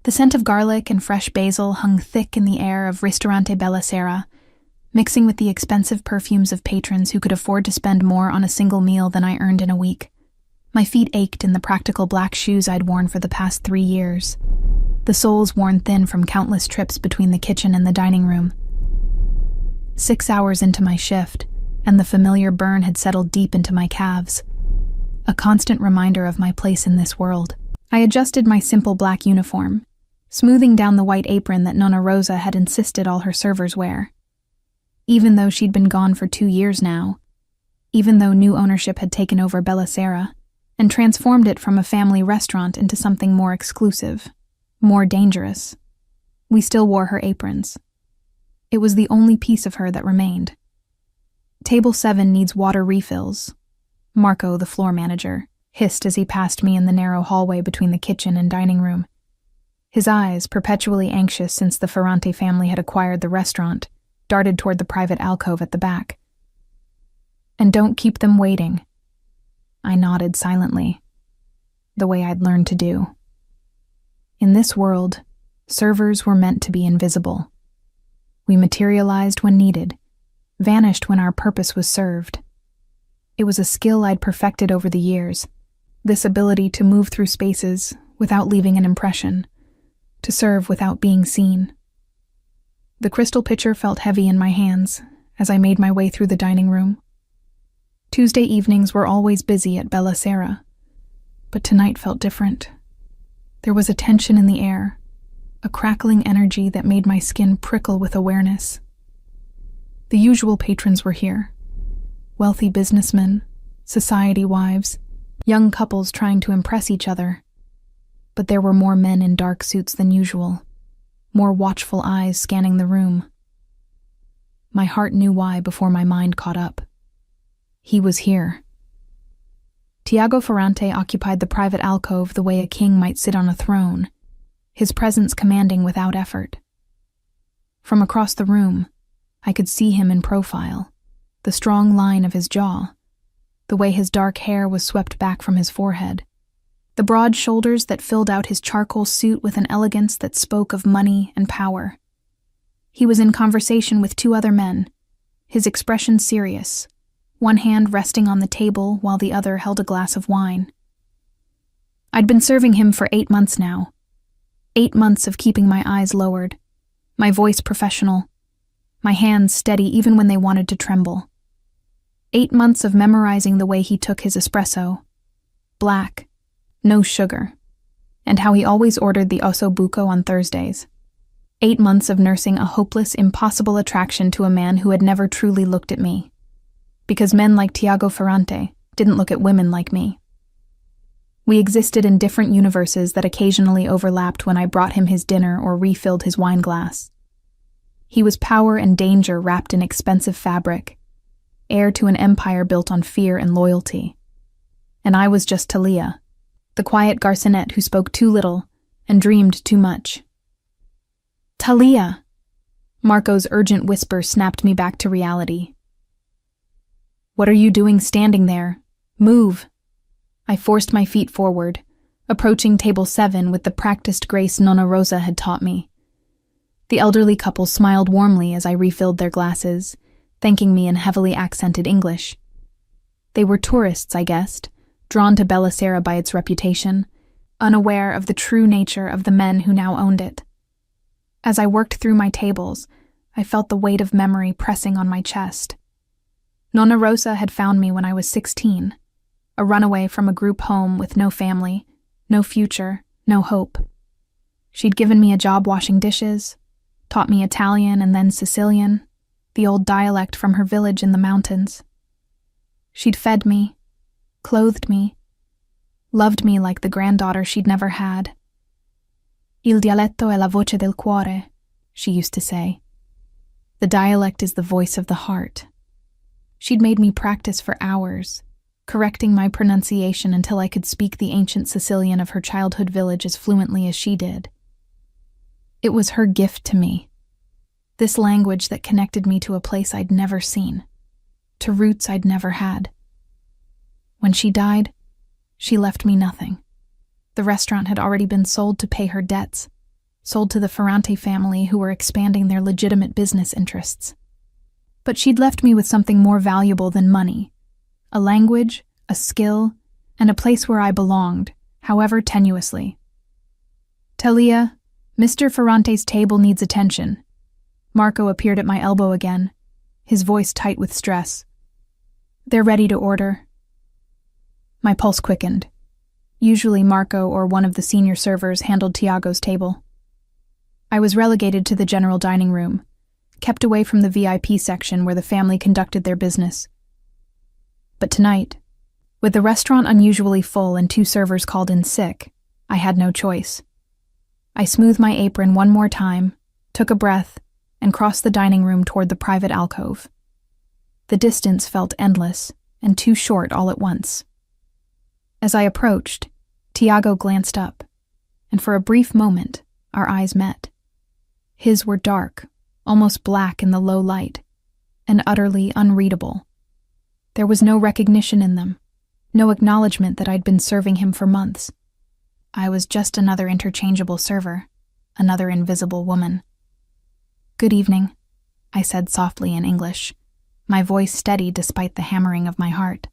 The scent of garlic and fresh basil hung thick in the air of Ristorante Bella Sera, mixing with the expensive perfumes of patrons who could afford to spend more on a single meal than I earned in a week. My feet ached in the practical black shoes I'd worn for the past 3 years, the soles worn thin from countless trips between the kitchen and the dining room. 6 hours into my shift, and the familiar burn had settled deep into my calves, a constant reminder of my place in this world. I adjusted my simple black uniform, smoothing down the white apron that Nonna Rosa had insisted all her servers wear. Even though she'd been gone for 2 years now, even though new ownership had taken over Bella Sera and transformed it from a family restaurant into something more exclusive, more dangerous, we still wore her aprons. It was the only piece of her that remained. "Table 7 needs water refills," Marco, the floor manager, hissed as he passed me in the narrow hallway between the kitchen and dining room. His eyes, perpetually anxious since the Ferrante family had acquired the restaurant, darted toward the private alcove at the back. "And don't keep them waiting." I nodded silently, the way I'd learned to do. In this world, servers were meant to be invisible. We materialized when needed, vanished when our purpose was served. It was a skill I'd perfected over the years, this ability to move through spaces without leaving an impression, to serve without being seen. The crystal pitcher felt heavy in my hands as I made my way through the dining room. Tuesday evenings were always busy at Bella Sera, but tonight felt different. There was a tension in the air, a crackling energy that made my skin prickle with awareness. The usual patrons were here: wealthy businessmen, society wives, young couples trying to impress each other. But there were more men in dark suits than usual, more watchful eyes scanning the room. My heart knew why before my mind caught up. He was here. Tiago Ferrante occupied the private alcove the way a king might sit on a throne, his presence commanding without effort. From across the room, I could see him in profile, the strong line of his jaw, the way his dark hair was swept back from his forehead, the broad shoulders that filled out his charcoal suit with an elegance that spoke of money and power. He was in conversation with 2 other men, his expression serious, one hand resting on the table while the other held a glass of wine. I'd been serving him for 8 months now. 8 months of keeping my eyes lowered, my voice professional, my hands steady even when they wanted to tremble. 8 months of memorizing the way he took his espresso, black, no sugar, and how he always ordered the osso buco on Thursdays. 8 months of nursing a hopeless, impossible attraction to a man who had never truly looked at me, because men like Tiago Ferrante didn't look at women like me. We existed in different universes that occasionally overlapped when I brought him his dinner or refilled his wine glass. He was power and danger wrapped in expensive fabric, heir to an empire built on fear and loyalty. And I was just Talia, the quiet garçonette who spoke too little and dreamed too much. "Talia!" Marco's urgent whisper snapped me back to reality. "What are you doing standing there? Move!" I forced my feet forward, approaching table 7 with the practiced grace Nonna Rosa had taught me. The elderly couple smiled warmly as I refilled their glasses, thanking me in heavily accented English. They were tourists, I guessed, drawn to Bella Sera by its reputation, unaware of the true nature of the men who now owned it. As I worked through my tables, I felt the weight of memory pressing on my chest. Nonna Rosa had found me when I was 16, a runaway from a group home with no family, no future, no hope. She'd given me a job washing dishes, taught me Italian and then Sicilian, the old dialect from her village in the mountains. She'd fed me, clothed me, loved me like the granddaughter she'd never had. Il dialetto è la voce del cuore, she used to say. The dialect is the voice of the heart. She'd made me practice for hours, correcting my pronunciation until I could speak the ancient Sicilian of her childhood village as fluently as she did. It was her gift to me, this language that connected me to a place I'd never seen, to roots I'd never had. When she died, she left me nothing. The restaurant had already been sold to pay her debts, sold to the Ferrante family who were expanding their legitimate business interests. But she'd left me with something more valuable than money: a language, a skill, and a place where I belonged, however tenuously. "Talia, Mr. Ferrante's table needs attention." Marco appeared at my elbow again, his voice tight with stress. "They're ready to order." My pulse quickened. Usually Marco or one of the senior servers handled Tiago's table. I was relegated to the general dining room, kept away from the VIP section where the family conducted their business. But tonight, with the restaurant unusually full and 2 servers called in sick, I had no choice. I smoothed my apron one more time, took a breath, and crossed the dining room toward the private alcove. The distance felt endless and too short all at once. As I approached, Tiago glanced up, and for a brief moment, our eyes met. His were dark, almost black in the low light, and utterly unreadable. There was no recognition in them, no acknowledgement that I'd been serving him for months. I was just another interchangeable server, another invisible woman. "Good evening," I said softly in English, my voice steady despite the hammering of my heart.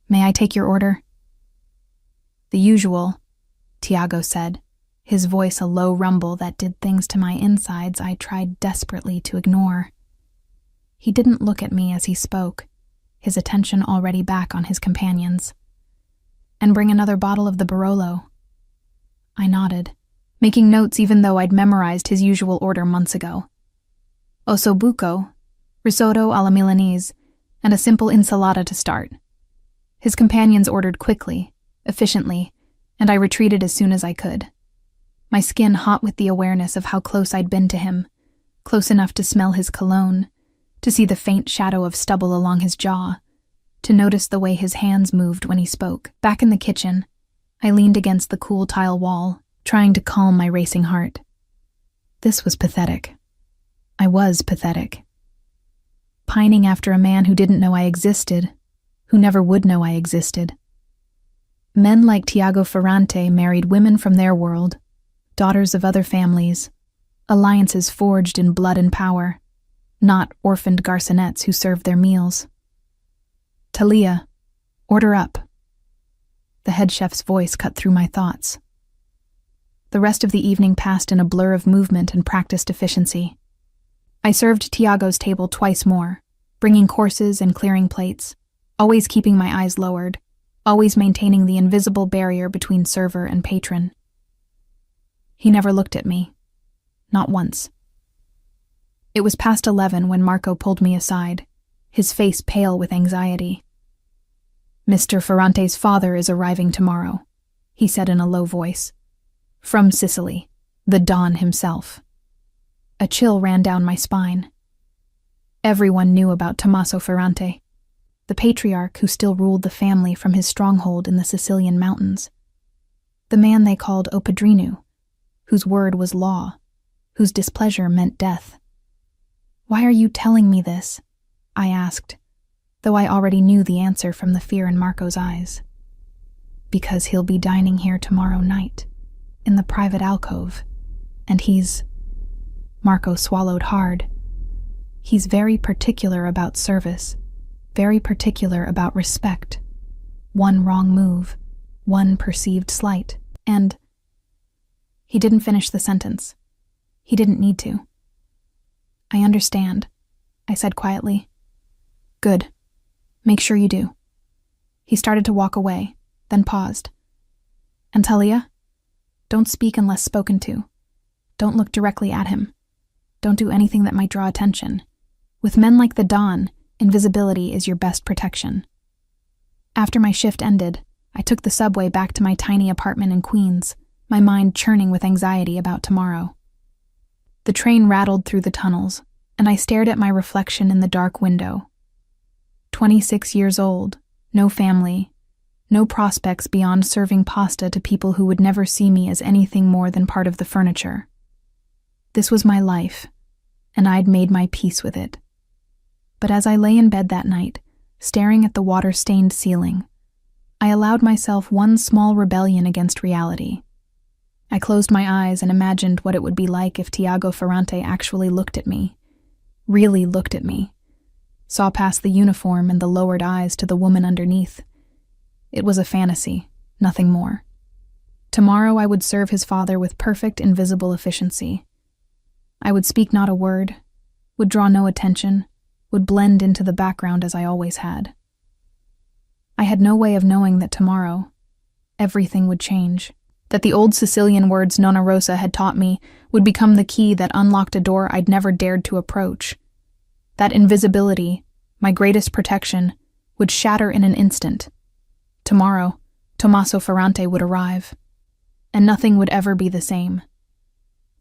"May I take your order?" "The usual," Tiago said, his voice a low rumble that did things to my insides I tried desperately to ignore. He didn't look at me as he spoke, his attention already back on his companions. "And bring another bottle of the Barolo." I nodded, making notes even though I'd memorized his usual order months ago. "Ossobuco, risotto alla Milanese, and a simple insalata to start." His companions ordered quickly, efficiently, and I retreated as soon as I could. My skin hot with the awareness of how close I'd been to him, close enough to smell his cologne, to see the faint shadow of stubble along his jaw, to notice the way his hands moved when he spoke. Back in the kitchen, I leaned against the cool tile wall, trying to calm my racing heart. This was pathetic. I was pathetic. Pining after a man who didn't know I existed, who never would know I existed. Men like Tiago Ferrante married women from their world, daughters of other families, alliances forged in blood and power, not orphaned garçonettes who served their meals. "Talia, order up." The head chef's voice cut through my thoughts. The rest of the evening passed in a blur of movement and practiced efficiency. I served Tiago's table twice more, bringing courses and clearing plates, always keeping my eyes lowered, always maintaining the invisible barrier between server and patron. He never looked at me, not once. It was past 11 when Marco pulled me aside, his face pale with anxiety. "Mr. Ferrante's father is arriving tomorrow," he said in a low voice. "From Sicily, the Don himself." A chill ran down my spine. Everyone knew about Tommaso Ferrante, the patriarch who still ruled the family from his stronghold in the Sicilian mountains. The man they called O Padrino, whose word was law, whose displeasure meant death. "Why are you telling me this?" I asked, though I already knew the answer from the fear in Marco's eyes. "Because he'll be dining here tomorrow night, in the private alcove, and he's—" Marco swallowed hard. "He's very particular about service, very particular about respect. One wrong move, one perceived slight, and—" He didn't finish the sentence. He didn't need to. "I understand," I said quietly. "Good. Make sure you do." He started to walk away, then paused. "And Talia? Don't speak unless spoken to. Don't look directly at him. Don't do anything that might draw attention. With men like the Don, invisibility is your best protection." After my shift ended, I took the subway back to my tiny apartment in Queens, my mind churning with anxiety about tomorrow. The train rattled through the tunnels, and I stared at my reflection in the dark window. 26 years old, no family, no prospects beyond serving pasta to people who would never see me as anything more than part of the furniture. This was my life, and I'd made my peace with it. But as I lay in bed that night, staring at the water-stained ceiling, I allowed myself one small rebellion against reality. I closed my eyes and imagined what it would be like if Tiago Ferrante actually looked at me. Really looked at me. Saw past the uniform and the lowered eyes to the woman underneath. It was a fantasy, nothing more. Tomorrow I would serve his father with perfect invisible efficiency. I would speak not a word, would draw no attention, would blend into the background as I always had. I had no way of knowing that tomorrow, everything would change, that the old Sicilian words Nonna Rosa had taught me would become the key that unlocked a door I'd never dared to approach. That invisibility, my greatest protection, would shatter in an instant. Tomorrow, Tommaso Ferrante would arrive, and nothing would ever be the same.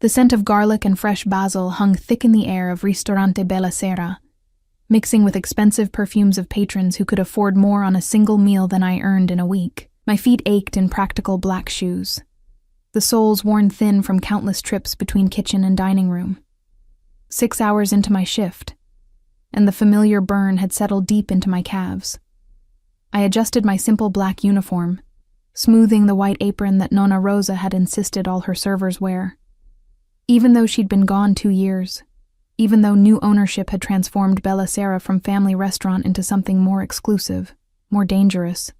The scent of garlic and fresh basil hung thick in the air of Ristorante Bella Sera, mixing with expensive perfumes of patrons who could afford more on a single meal than I earned in a week. My feet ached in practical black shoes, the soles worn thin from countless trips between kitchen and dining room. 6 hours into my shift, and the familiar burn had settled deep into my calves. I adjusted my simple black uniform, smoothing the white apron that Nonna Rosa had insisted all her servers wear. Even though she'd been gone 2 years, even though new ownership had transformed Bella Sera from family restaurant into something more exclusive, more dangerous,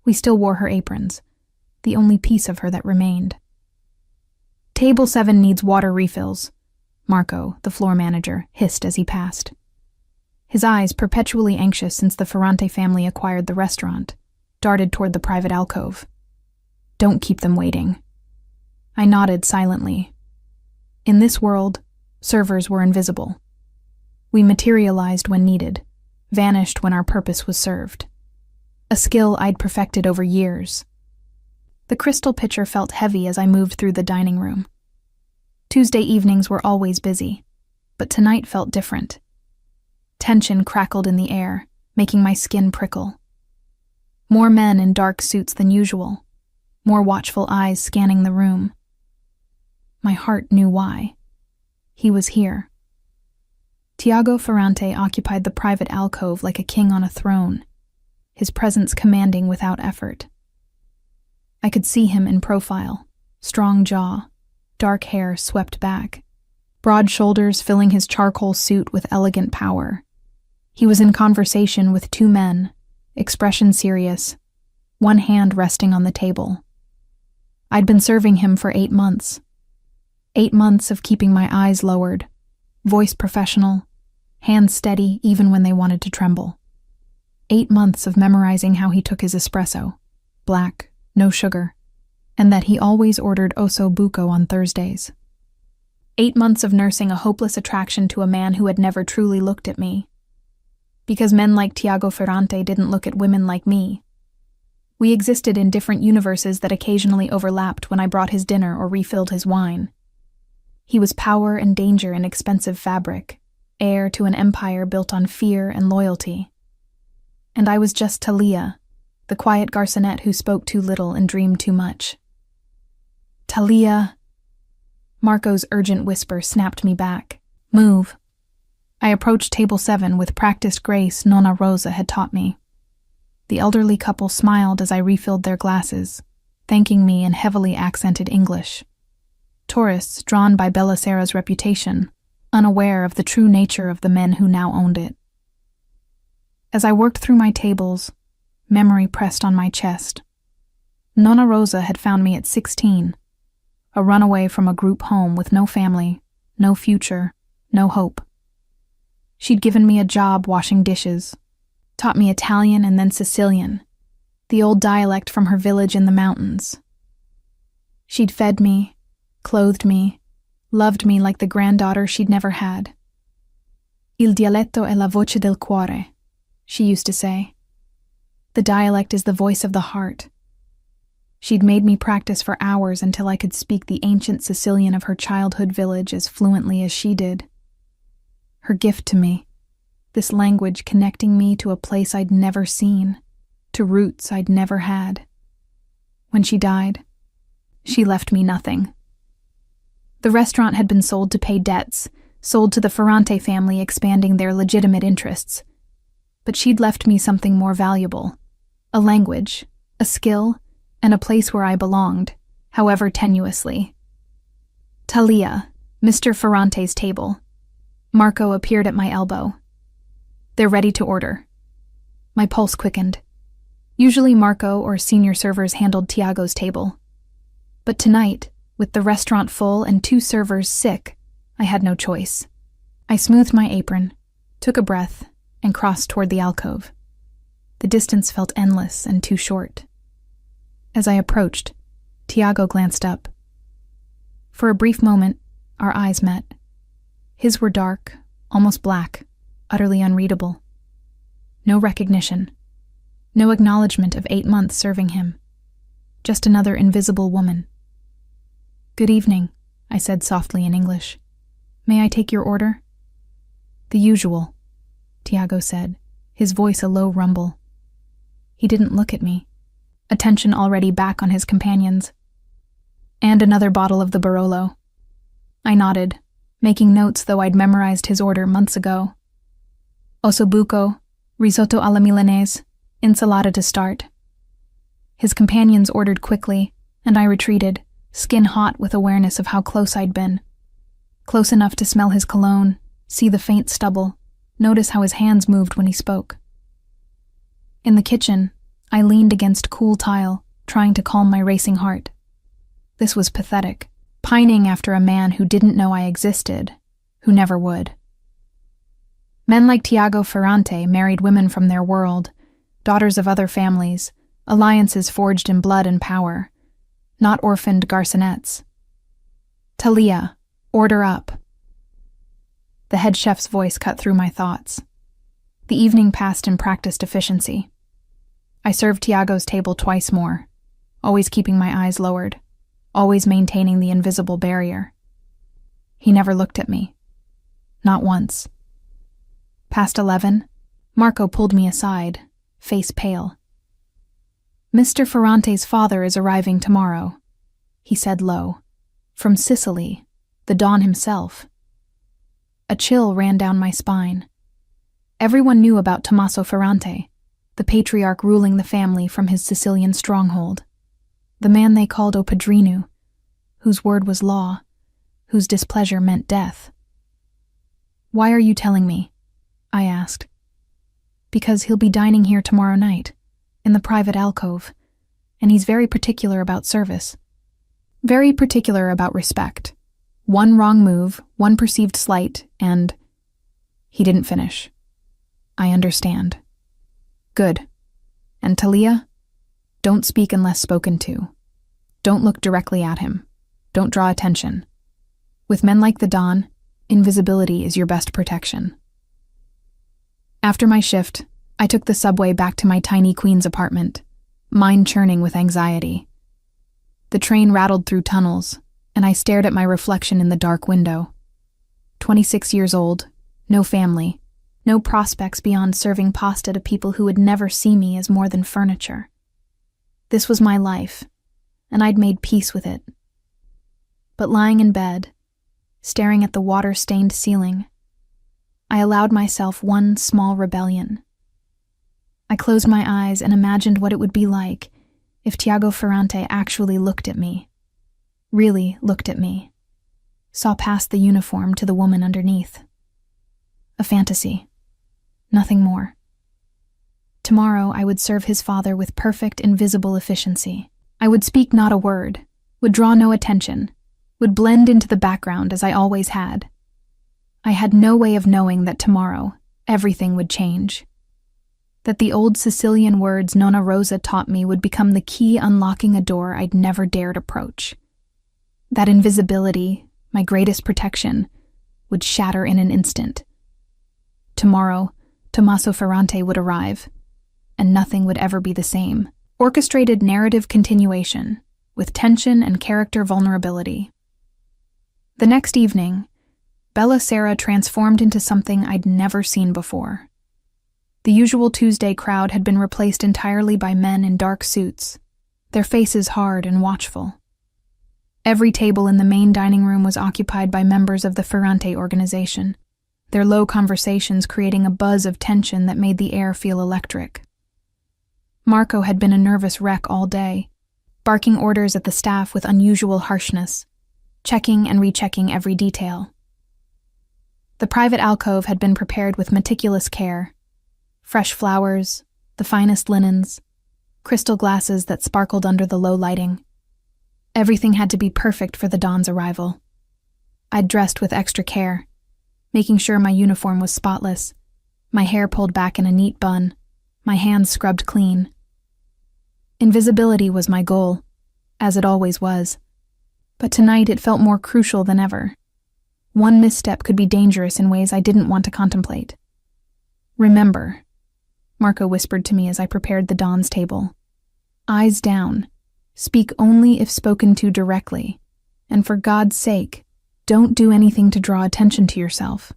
we still wore her aprons, the only piece of her that remained. "Table 7 needs water refills," Marco, the floor manager, hissed as he passed. His eyes, perpetually anxious since the Ferrante family acquired the restaurant, darted toward the private alcove. "Don't keep them waiting." I nodded silently. In this world, servers were invisible. We materialized when needed, vanished when our purpose was served. A skill I'd perfected over years. The crystal pitcher felt heavy as I moved through the dining room. Tuesday evenings were always busy, but tonight felt different. Tension crackled in the air, making my skin prickle. More men in dark suits than usual, more watchful eyes scanning the room. My heart knew why. He was here. Tiago Ferrante occupied the private alcove like a king on a throne, his presence commanding without effort. I could see him in profile, strong jaw, dark hair swept back, broad shoulders filling his charcoal suit with elegant power. He was in conversation with 2 men, expression serious, one hand resting on the table. I'd been serving him for 8 months. 8 months of keeping my eyes lowered, voice professional, hands steady even when they wanted to tremble. 8 months of memorizing how he took his espresso, black, no sugar, and that he always ordered osso buco on Thursdays. 8 months of nursing a hopeless attraction to a man who had never truly looked at me. Because men like Tiago Ferrante didn't look at women like me. We existed in different universes that occasionally overlapped when I brought his dinner or refilled his wine. He was power and danger in expensive fabric, heir to an empire built on fear and loyalty. And I was just Talia, the quiet garçonette who spoke too little and dreamed too much. "Talia!" Marco's urgent whisper snapped me back. "Move." I approached table 7 with practiced grace Nonna Rosa had taught me. The elderly couple smiled as I refilled their glasses, thanking me in heavily accented English. Tourists drawn by Bella Sera's reputation, unaware of the true nature of the men who now owned it. As I worked through my tables, memory pressed on my chest. Nonna Rosa had found me at 16, a runaway from a group home with no family, no future, no hope. She'd given me a job washing dishes, taught me Italian and then Sicilian, the old dialect from her village in the mountains. She'd fed me, clothed me, loved me like the granddaughter she'd never had. Il dialetto è la voce del cuore, she used to say. The dialect is the voice of the heart. She'd made me practice for hours until I could speak the ancient Sicilian of her childhood village as fluently as she did. Her gift to me, this language connecting me to a place I'd never seen, to roots I'd never had. When she died, she left me nothing. The restaurant had been sold to pay debts, sold to the Ferrante family expanding their legitimate interests. But she'd left me something more valuable, a language, a skill, and a place where I belonged, however tenuously. Talia, Mr. Ferrante's table. Marco appeared at my elbow. They're ready to order. My pulse quickened. Usually Marco or senior servers handled Tiago's table. But tonight, with the restaurant full and 2 servers sick, I had no choice. I smoothed my apron, took a breath, and crossed toward the alcove. The distance felt endless and too short. As I approached, Tiago glanced up. For a brief moment, our eyes met. His were dark, almost black, utterly unreadable. No recognition. No acknowledgement of 8 months serving him. Just another invisible woman. "Good evening," I said softly in English. "May I take your order?" "The usual," Tiago said, his voice a low rumble. He didn't look at me, attention already back on his companions. "And another bottle of the Barolo." I nodded, making notes though I'd memorized his order months ago. "Ossobuco, risotto alla Milanese, insalata to start." His companions ordered quickly, and I retreated, skin hot with awareness of how close I'd been. Close enough to smell his cologne, see the faint stubble, notice how his hands moved when he spoke. In the kitchen, I leaned against cool tile, trying to calm my racing heart. This was pathetic, pining after a man who didn't know I existed, who never would. Men like Tiago Ferrante married women from their world, daughters of other families, alliances forged in blood and power, not orphaned garçonettes. "Talia, order up." The head chef's voice cut through my thoughts. The evening passed in practiced efficiency. I served Tiago's table twice more, always keeping my eyes lowered, always maintaining the invisible barrier. He never looked at me. Not once. Past 11, Marco pulled me aside, face pale. "Mr. Ferrante's father is arriving tomorrow," he said low. "From Sicily, the Don himself." A chill ran down my spine. Everyone knew about Tommaso Ferrante, the patriarch ruling the family from his Sicilian stronghold, the man they called O Padrino, whose word was law, whose displeasure meant death. "Why are you telling me?" I asked. "Because he'll be dining here tomorrow night, in the private alcove, and he's very particular about service. Very particular about respect. One wrong move, one perceived slight, and—" He didn't finish. "I understand." "Good. And Talia? Don't speak unless spoken to. Don't look directly at him. Don't draw attention. With men like the Don, invisibility is your best protection." After my shift, I took the subway back to my tiny Queens apartment, mind churning with anxiety. The train rattled through tunnels, and I stared at my reflection in the dark window. 26 years old, no family, no prospects beyond serving pasta to people who would never see me as more than furniture. This was my life, and I'd made peace with it. But lying in bed, staring at the water-stained ceiling, I allowed myself one small rebellion. I closed my eyes and imagined what it would be like if Tiago Ferrante actually looked at me, really looked at me, saw past the uniform to the woman underneath. A fantasy. Nothing more. Tomorrow I would serve his father with perfect invisible efficiency. I would speak not a word, would draw no attention, would blend into the background as I always had. I had no way of knowing that tomorrow everything would change. That the old Sicilian words Nonna Rosa taught me would become the key unlocking a door I'd never dared approach. That invisibility, my greatest protection, would shatter in an instant. Tomorrow, Tommaso Ferrante would arrive, and nothing would ever be the same. Orchestrated narrative continuation, with tension and character vulnerability. The next evening, Bella Sera transformed into something I'd never seen before. The usual Tuesday crowd had been replaced entirely by men in dark suits, their faces hard and watchful. Every table in the main dining room was occupied by members of the Ferrante organization, their low conversations creating a buzz of tension that made the air feel electric. Marco had been a nervous wreck all day, barking orders at the staff with unusual harshness, checking and rechecking every detail. The private alcove had been prepared with meticulous care. Fresh flowers, the finest linens, crystal glasses that sparkled under the low lighting. Everything had to be perfect for the Don's arrival. I'd dressed with extra care, making sure my uniform was spotless, my hair pulled back in a neat bun, my hands scrubbed clean. Invisibility was my goal, as it always was. But tonight it felt more crucial than ever. One misstep could be dangerous in ways I didn't want to contemplate. "Remember," Marco whispered to me as I prepared the Don's table. "Eyes down. Speak only if spoken to directly. And for God's sake, don't do anything to draw attention to yourself."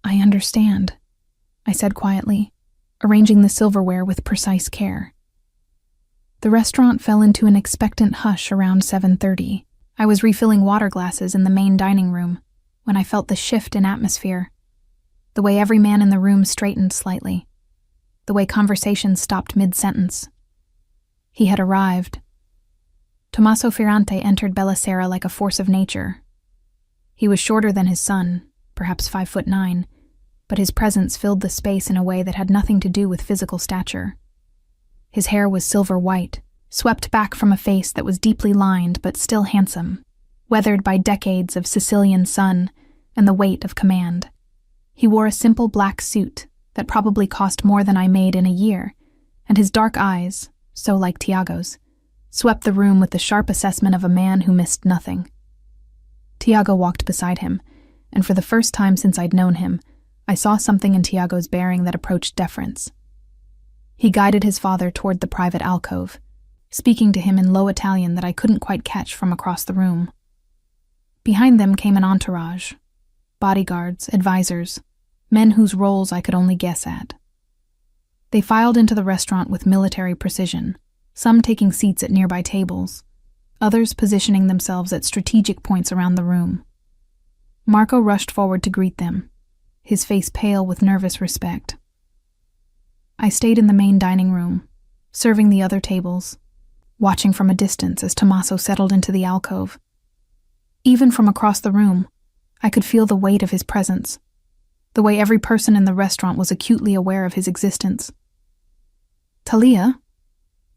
"I understand," I said quietly, arranging the silverware with precise care. The restaurant fell into an expectant hush around 7:30. I was refilling water glasses in the main dining room when I felt the shift in atmosphere, the way every man in the room straightened slightly, the way conversation stopped mid-sentence. He had arrived. Tommaso Ferrante entered Bellicera like a force of nature. He was shorter than his son, perhaps 5'9", but his presence filled the space in a way that had nothing to do with physical stature. His hair was silver white, swept back from a face that was deeply lined but still handsome, weathered by decades of Sicilian sun and the weight of command. He wore a simple black suit that probably cost more than I made in a year, and his dark eyes, so like Tiago's, swept the room with the sharp assessment of a man who missed nothing. Tiago walked beside him, and for the first time since I'd known him, I saw something in Tiago's bearing that approached deference. He guided his father toward the private alcove, speaking to him in low Italian that I couldn't quite catch from across the room. Behind them came an entourage, bodyguards, advisors, men whose roles I could only guess at. They filed into the restaurant with military precision, some taking seats at nearby tables, others positioning themselves at strategic points around the room. Marco rushed forward to greet them, his face pale with nervous respect. I stayed in the main dining room, serving the other tables, watching from a distance as Tommaso settled into the alcove. Even from across the room, I could feel the weight of his presence, the way every person in the restaurant was acutely aware of his existence. "Talia?"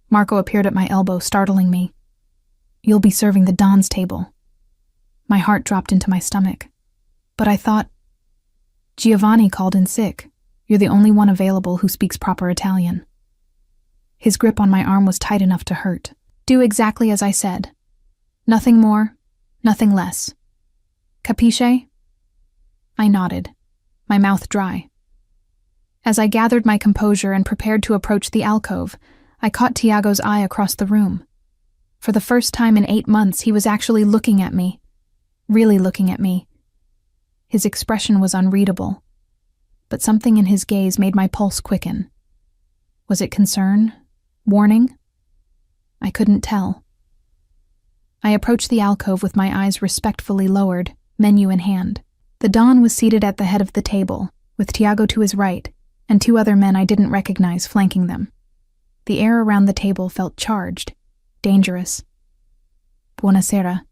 Marco appeared at my elbow, startling me. "You'll be serving the Don's table." My heart dropped into my stomach. But I thought, "Giovanni called in sick. You're the only one available who speaks proper Italian." His grip on my arm was tight enough to hurt. "Do exactly as I said. Nothing more, nothing less. Capisce?" I nodded, my mouth dry. As I gathered my composure and prepared to approach the alcove, I caught Tiago's eye across the room. For the first time in 8 months, he was actually looking at me. Really looking at me. His expression was unreadable, but something in his gaze made my pulse quicken. Was it concern? Warning? I couldn't tell. I approached the alcove with my eyes respectfully lowered, menu in hand. The Don was seated at the head of the table, with Tiago to his right, and 2 other men I didn't recognize flanking them. The air around the table felt charged, dangerous. "Buonasera,"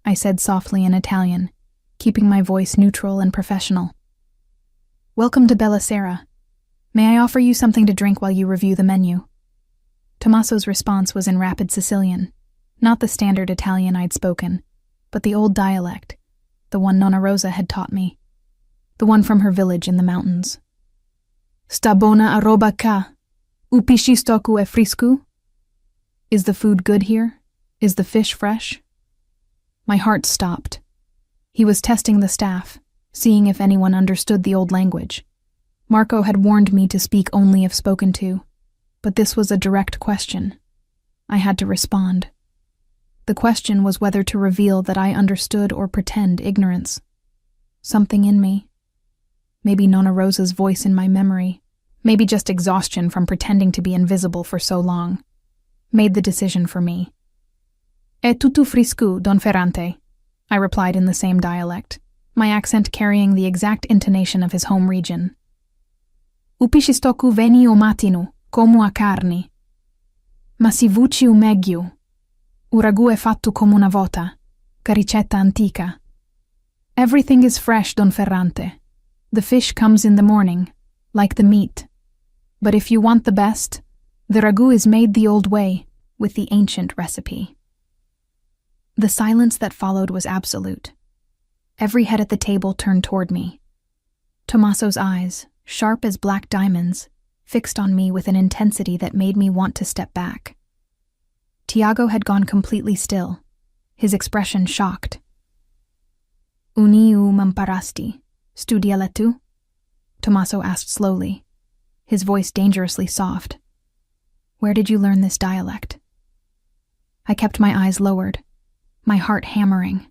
I said softly in Italian, keeping my voice neutral and professional. "Welcome to Bellicera. May I offer you something to drink while you review the menu?" Tommaso's response was in rapid Sicilian, not the standard Italian I'd spoken, but the old dialect, the one Nonna Rosa had taught me, the one from her village in the mountains. "Sta bona a roba ca? U piscistoku e frisku?" Is the food good here? Is the fish fresh? My heart stopped. He was testing the staff, seeing if anyone understood the old language. Marco had warned me to speak only if spoken to, but this was a direct question. I had to respond. The question was whether to reveal that I understood or pretend ignorance. Something in me, maybe Nonna Rosa's voice in my memory, maybe just exhaustion from pretending to be invisible for so long, made the decision for me. "È tutto frisco, Don Ferrante," I replied in the same dialect, my accent carrying the exact intonation of his home region. "U piscistoku veni o matinu, como a carni. Ma si vuci o meglio, "Il ragù è fatto come una volta, che ricetta antica. Everything is fresh, Don Ferrante. The fish comes in the morning, like the meat. But if you want the best, the ragù is made the old way, with the ancient recipe." The silence that followed was absolute. Every head at the table turned toward me. Tommaso's eyes, sharp as black diamonds, fixed on me with an intensity that made me want to step back. Tiago had gone completely still, his expression shocked. "Uniu m'imparasti, studiala tu?" Tommaso asked slowly, his voice dangerously soft. "Where did you learn this dialect?" I kept my eyes lowered, my heart hammering.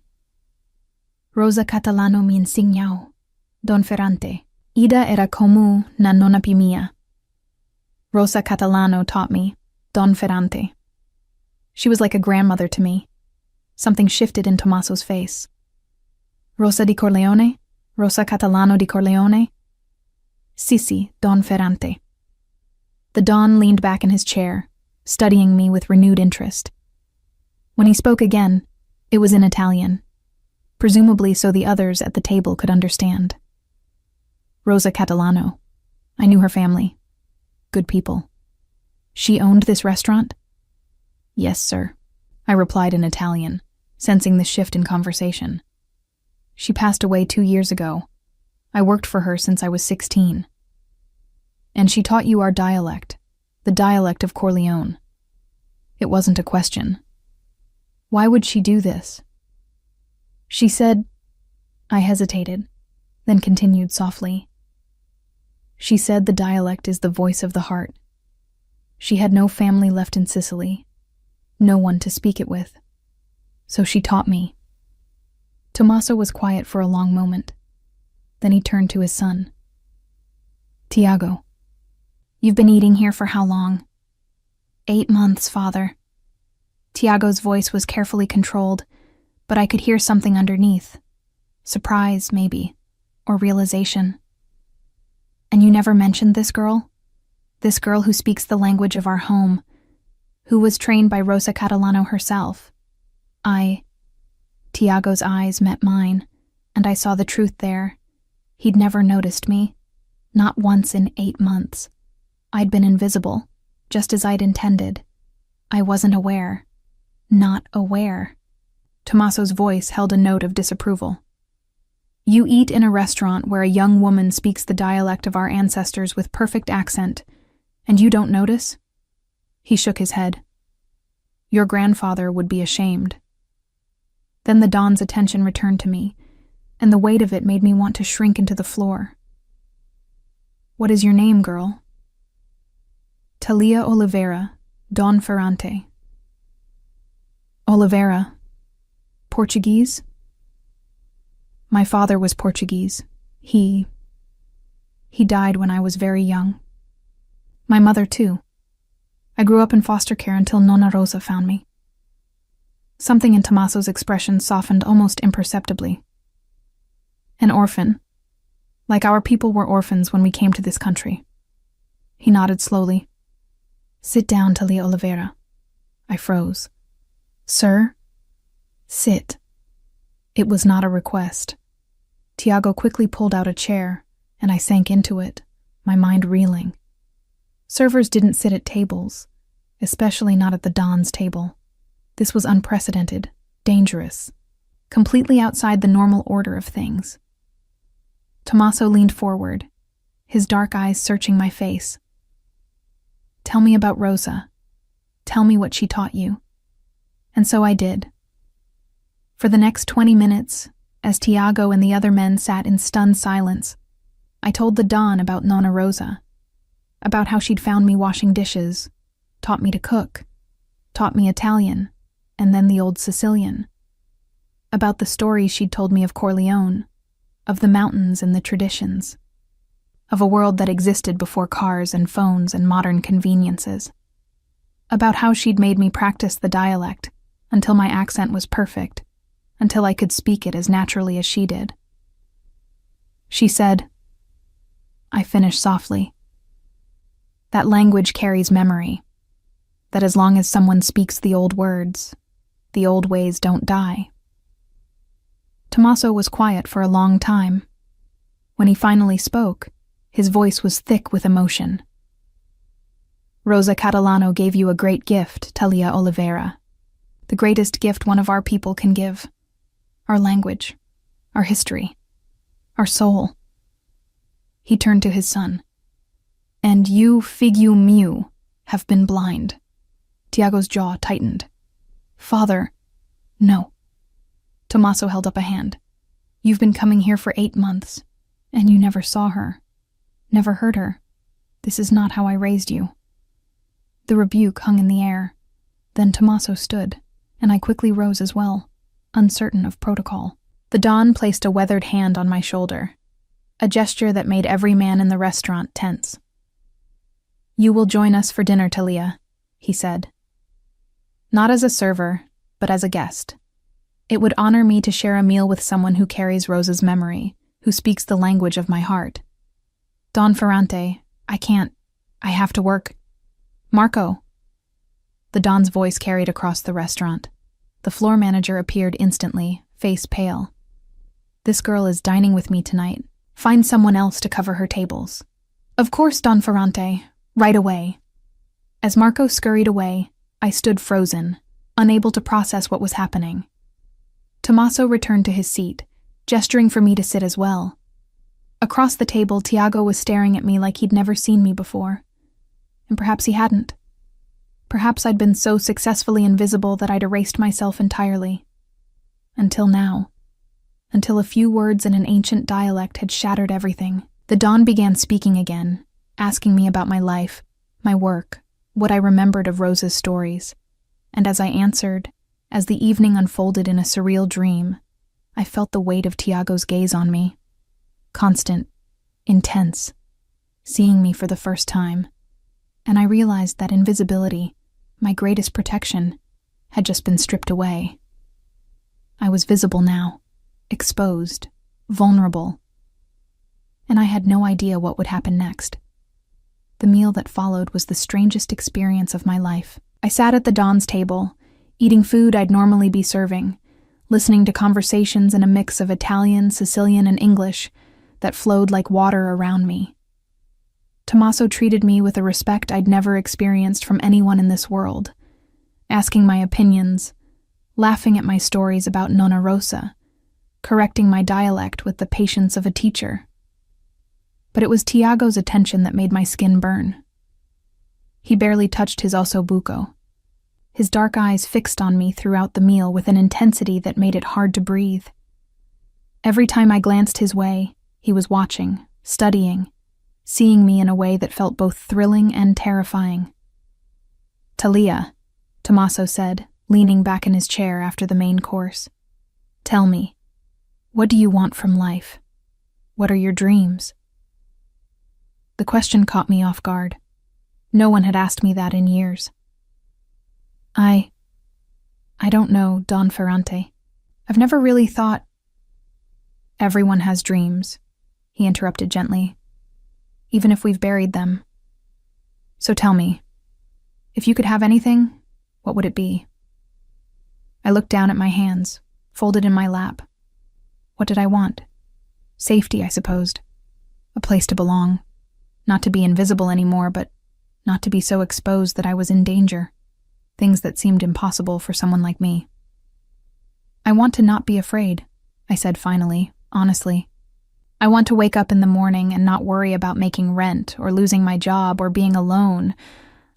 "Rosa Catalano mi insegnò, Don Ferrante. Ida era como na nonna più mia." Rosa Catalano taught me, Don Ferrante. She was like a grandmother to me. Something shifted in Tommaso's face. "Rosa di Corleone? Rosa Catalano di Corleone?" "Sì, Don Ferrante." The Don leaned back in his chair, studying me with renewed interest. When he spoke again, it was in Italian, presumably so the others at the table could understand. Rosa Catalano. I knew her family. Good people. She owned this restaurant? "Yes, sir," I replied in Italian, sensing the shift in conversation. "She passed away 2 years ago. I worked for her since I was 16. And she taught you our dialect, the dialect of Corleone." It wasn't a question. Why would she do this? She said, I hesitated, then continued softly. She said the dialect is the voice of the heart. She had no family left in Sicily, no one to speak it with. So she taught me. Tommaso was quiet for a long moment. Then he turned to his son. "Tiago, you've been eating here for how long?" 8 months, father." Tiago's voice was carefully controlled, but I could hear something underneath. Surprise, maybe, or realization. "And you never mentioned this girl? This girl who speaks the language of our home, who was trained by Rosa Catalano herself." Tiago's eyes met mine, and I saw the truth there. He'd never noticed me. Not once in 8 months. I'd been invisible, just as I'd intended. I wasn't aware. Not aware. Tommaso's voice held a note of disapproval. "You eat in a restaurant where a young woman speaks the dialect of our ancestors with perfect accent, and you don't notice?" He shook his head. "Your grandfather would be ashamed." Then the Don's attention returned to me, and the weight of it made me want to shrink into the floor. "What is your name, girl?" "Talia Oliveira, Don Ferrante." "Oliveira. Portuguese?" "My father was Portuguese. He died when I was very young. My mother, too. I grew up in foster care until Nonna Rosa found me." Something in Tommaso's expression softened almost imperceptibly. "An orphan. Like our people were orphans when we came to this country." He nodded slowly. "Sit down, Talia Oliveira." I froze. "Sir?" "Sit." It was not a request. Tiago quickly pulled out a chair, and I sank into it, my mind reeling. Servers didn't sit at tables, especially not at the Don's table. This was unprecedented, dangerous, completely outside the normal order of things. Tommaso leaned forward, his dark eyes searching my face. "Tell me about Rosa. Tell me what she taught you." And so I did. For the next 20 minutes, as Tiago and the other men sat in stunned silence, I told the Don about Nonna Rosa, about how she'd found me washing dishes, taught me to cook, taught me Italian, and then the old Sicilian, about the stories she'd told me of Corleone, of the mountains and the traditions, of a world that existed before cars and phones and modern conveniences, about how she'd made me practice the dialect until my accent was perfect, until I could speak it as naturally as she did. She said, I finished softly, that language carries memory, that as long as someone speaks the old words, The old ways don't die. Tommaso was quiet for a long time. When he finally spoke, his voice was thick with emotion. Rosa Catalano gave you a great gift, Talia Oliveira. The greatest gift one of our people can give. Our language, our history, our soul. He turned to his son. And you, figliu mio, have been blind. Tiago's jaw tightened. Father, no. Tommaso held up a hand. You've been coming here for 8 months, and you never saw her, never heard her. This is not how I raised you. The rebuke hung in the air. Then Tommaso stood, and I quickly rose as well, uncertain of protocol. The Don placed a weathered hand on my shoulder, a gesture that made every man in the restaurant tense. You will join us for dinner, Talia, he said. Not as a server, but as a guest. It would honor me to share a meal with someone who carries Rosa's memory, who speaks the language of my heart. Don Ferrante, I have to work. Marco. The Don's voice carried across the restaurant. The floor manager appeared instantly, face pale. This girl is dining with me tonight. Find someone else to cover her tables. Of course, Don Ferrante. Right away. As Marco scurried away, I stood frozen, unable to process what was happening. Tommaso returned to his seat, gesturing for me to sit as well. Across the table, Tiago was staring at me like he'd never seen me before. And perhaps he hadn't. Perhaps I'd been so successfully invisible that I'd erased myself entirely. Until now. Until a few words in an ancient dialect had shattered everything. The Don began speaking again, asking me about my life, my work, what I remembered of Rosa's stories. And as I answered, as the evening unfolded in a surreal dream, I felt the weight of Tiago's gaze on me. Constant, intense, seeing me for the first time. And I realized that invisibility, my greatest protection, had just been stripped away. I was visible now, exposed, vulnerable. And I had no idea what would happen next. The meal that followed was the strangest experience of my life. I sat at the Don's table, eating food I'd normally be serving, listening to conversations in a mix of Italian, Sicilian, and English that flowed like water around me. Tommaso treated me with a respect I'd never experienced from anyone in this world, asking my opinions, laughing at my stories about Nonna Rosa, correcting my dialect with the patience of a teacher. But it was Tiago's attention that made my skin burn. He barely touched his osso buco, his dark eyes fixed on me throughout the meal with an intensity that made it hard to breathe. Every time I glanced his way, he was watching, studying, seeing me in a way that felt both thrilling and terrifying. Talia, Tommaso said, leaning back in his chair after the main course. Tell me, what do you want from life? What are your dreams? The question caught me off guard. No one had asked me that in years. I don't know, Don Ferrante. I've never really thought... Everyone has dreams, he interrupted gently, even if we've buried them. So tell me, if you could have anything, what would it be? I looked down at my hands, folded in my lap. What did I want? Safety, I supposed. A place to belong. Not to be invisible anymore, but not to be so exposed that I was in danger. Things that seemed impossible for someone like me. I want to not be afraid, I said finally, honestly. I want to wake up in the morning and not worry about making rent or losing my job or being alone.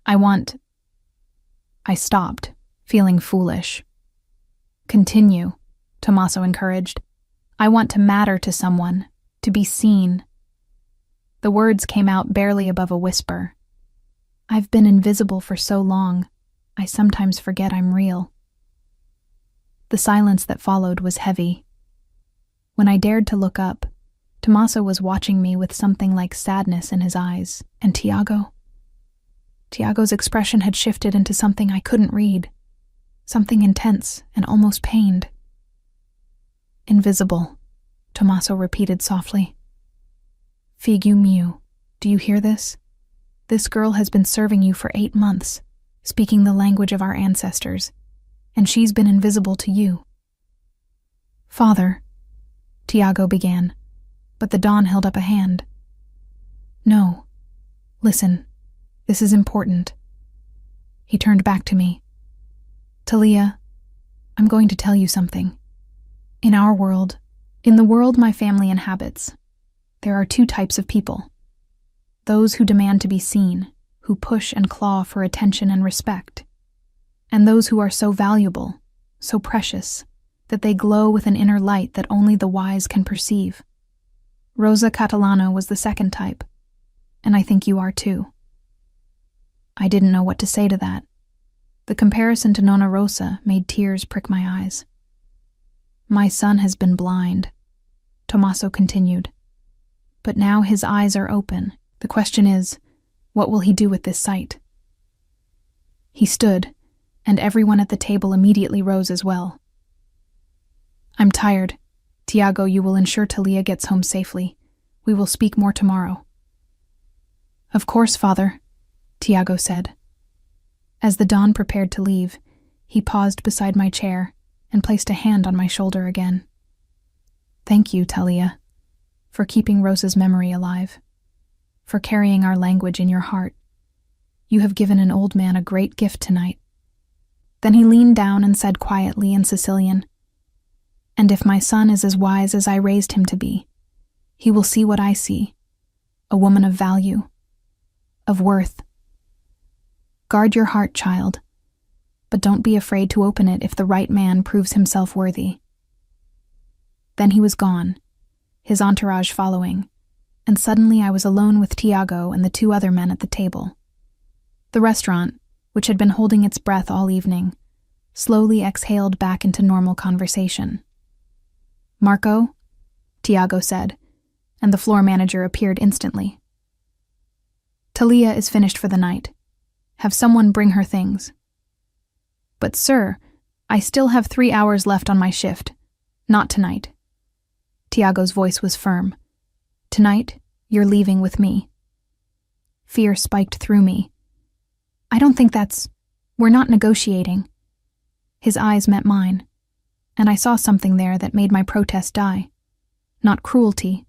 I stopped, feeling foolish. Continue, Tommaso encouraged. I want to matter to someone, to be seen. The words came out barely above a whisper. I've been invisible for so long, I sometimes forget I'm real. The silence that followed was heavy. When I dared to look up, Tommaso was watching me with something like sadness in his eyes. And Tiago? Tiago's expression had shifted into something I couldn't read. Something intense and almost pained. Invisible, Tommaso repeated softly. Figliu mio, do you hear this? This girl has been serving you for 8 months, speaking the language of our ancestors. and she's been invisible to you." "Father," Tiago began, but the Don held up a hand. "No. Listen, this is important." He turned back to me. "Talia, I'm going to tell you something. In our world, in the world my family inhabits, there are two types of people. Those who demand to be seen, who push and claw for attention and respect, and those who are so valuable, so precious, that they glow with an inner light that only the wise can perceive. Rosa Catalano was the second type, and I think you are too." I didn't know what to say to that. The comparison to Nonna Rosa made tears prick my eyes. "My son has been blind," Tommaso continued. "But now his eyes are open. The question is, what will he do with this sight?" He stood, and everyone at the table immediately rose as well. "I'm tired. Tiago, you will ensure Talia gets home safely. We will speak more tomorrow." "Of course, father," Tiago said. As the Don prepared to leave, he paused beside my chair and placed a hand on my shoulder again. "Thank you, Talia, for keeping Rosa's memory alive, for carrying our language in your heart. You have given an old man a great gift tonight." Then he leaned down and said quietly in Sicilian, "And if my son is as wise as I raised him to be, he will see what I see, a woman of value, of worth. Guard your heart, child, but don't be afraid to open it if the right man proves himself worthy." Then he was gone, his entourage following, and suddenly I was alone with Tiago and the two other men at the table. The restaurant, which had been holding its breath all evening, slowly exhaled back into normal conversation. "Marco?" Tiago said, and the floor manager appeared instantly. "Talia is finished for the night. Have someone bring her things." "But sir, I still have 3 hours left on my shift. Not tonight." Tiago's voice was firm. "Tonight, you're leaving with me." Fear spiked through me. "I don't think we're not negotiating." His eyes met mine, and I saw something there that made my protest die. Not cruelty,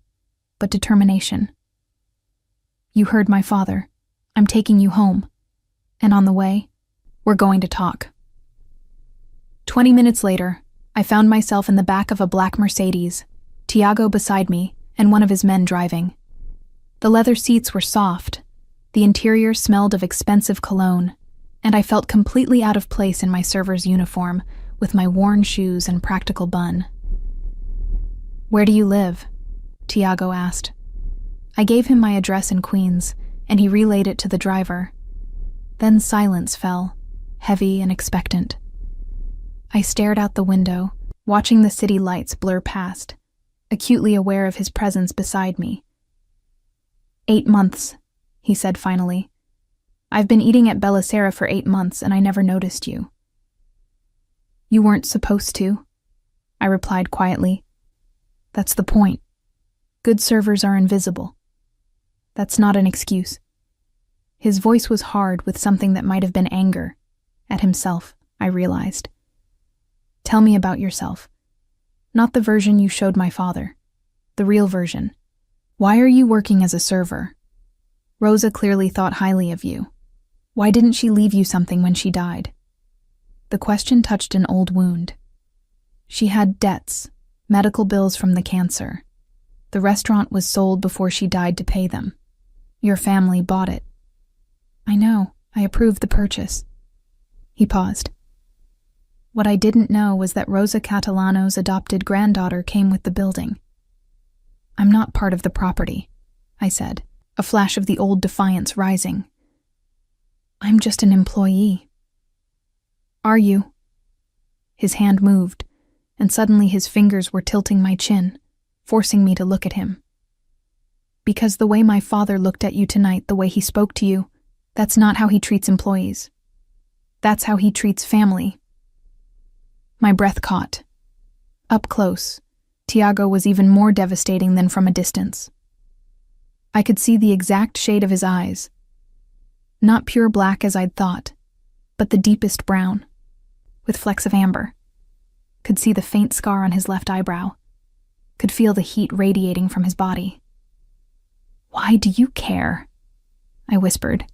but determination. "You heard my father. I'm taking you home. And on the way, we're going to talk." 20 minutes later, I found myself in the back of a black Mercedes, Tiago beside me, and one of his men driving. The leather seats were soft, the interior smelled of expensive cologne, and I felt completely out of place in my server's uniform, with my worn shoes and practical bun. "Where do you live?" Tiago asked. I gave him my address in Queens, and he relayed it to the driver. Then silence fell, heavy and expectant. I stared out the window, watching the city lights blur past, acutely aware of his presence beside me. 8 months, he said finally. "I've been eating at Bellicera for 8 months and I never noticed you." "You weren't supposed to," I replied quietly. "That's the point. Good servers are invisible. That's not an excuse." His voice was hard with something that might have been anger. At himself, I realized. "Tell me about yourself. Not the version you showed my father. The real version. Why are you working as a server? Rosa clearly thought highly of you. Why didn't she leave you something when she died?" The question touched an old wound. She had debts, medical bills from the cancer. The restaurant was sold before she died to pay them. Your family bought it. "I know, I approved the purchase." He paused. "What I didn't know was that Rosa Catalano's adopted granddaughter came with the building." "I'm not part of the property," I said, a flash of the old defiance rising. "I'm just an employee." "Are you?" His hand moved, and suddenly his fingers were tilting my chin, forcing me to look at him. "Because the way my father looked at you tonight, the way he spoke to you, that's not how he treats employees. That's how he treats family." My breath caught. Up close, Tiago was even more devastating than from a distance. I could see the exact shade of his eyes. Not pure black as I'd thought, but the deepest brown. with flecks of amber. Could see the faint scar on his left eyebrow. Could feel the heat radiating from his body. "Why do you care?" I whispered.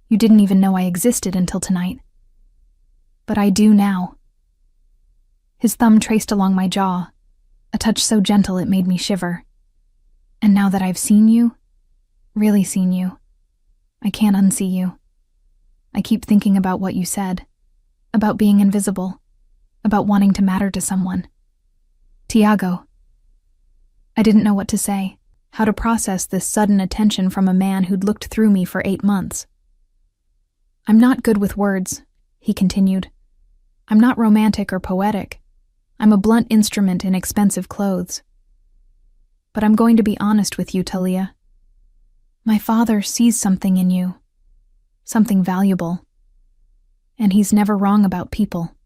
"You didn't even know I existed until tonight." "But I do now." His thumb traced along my jaw, a touch so gentle it made me shiver. "And now that I've seen you, really seen you, I can't unsee you. I keep thinking about what you said, about being invisible, about wanting to matter to someone. Tiago." I didn't know what to say, how to process this sudden attention from a man who'd looked through me for 8 months. "I'm not good with words," he continued. "I'm not romantic or poetic. I'm a blunt instrument in expensive clothes. But I'm going to be honest with you, Talia. My father sees something in you, something valuable. And he's never wrong about people."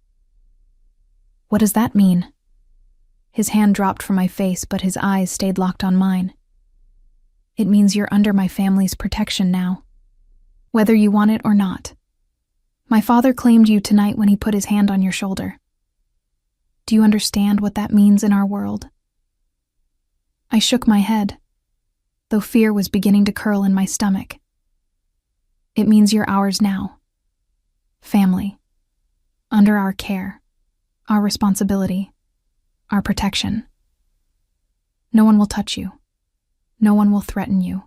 "What does that mean?" His hand dropped from my face, but his eyes stayed locked on mine. "It means you're under my family's protection now, whether you want it or not. My father claimed you tonight when he put his hand on your shoulder. Do you understand what that means in our world?" I shook my head, though fear was beginning to curl in my stomach. "It means you're ours now. Family. Under our care, our responsibility, our protection. No one will touch you. No one will threaten you.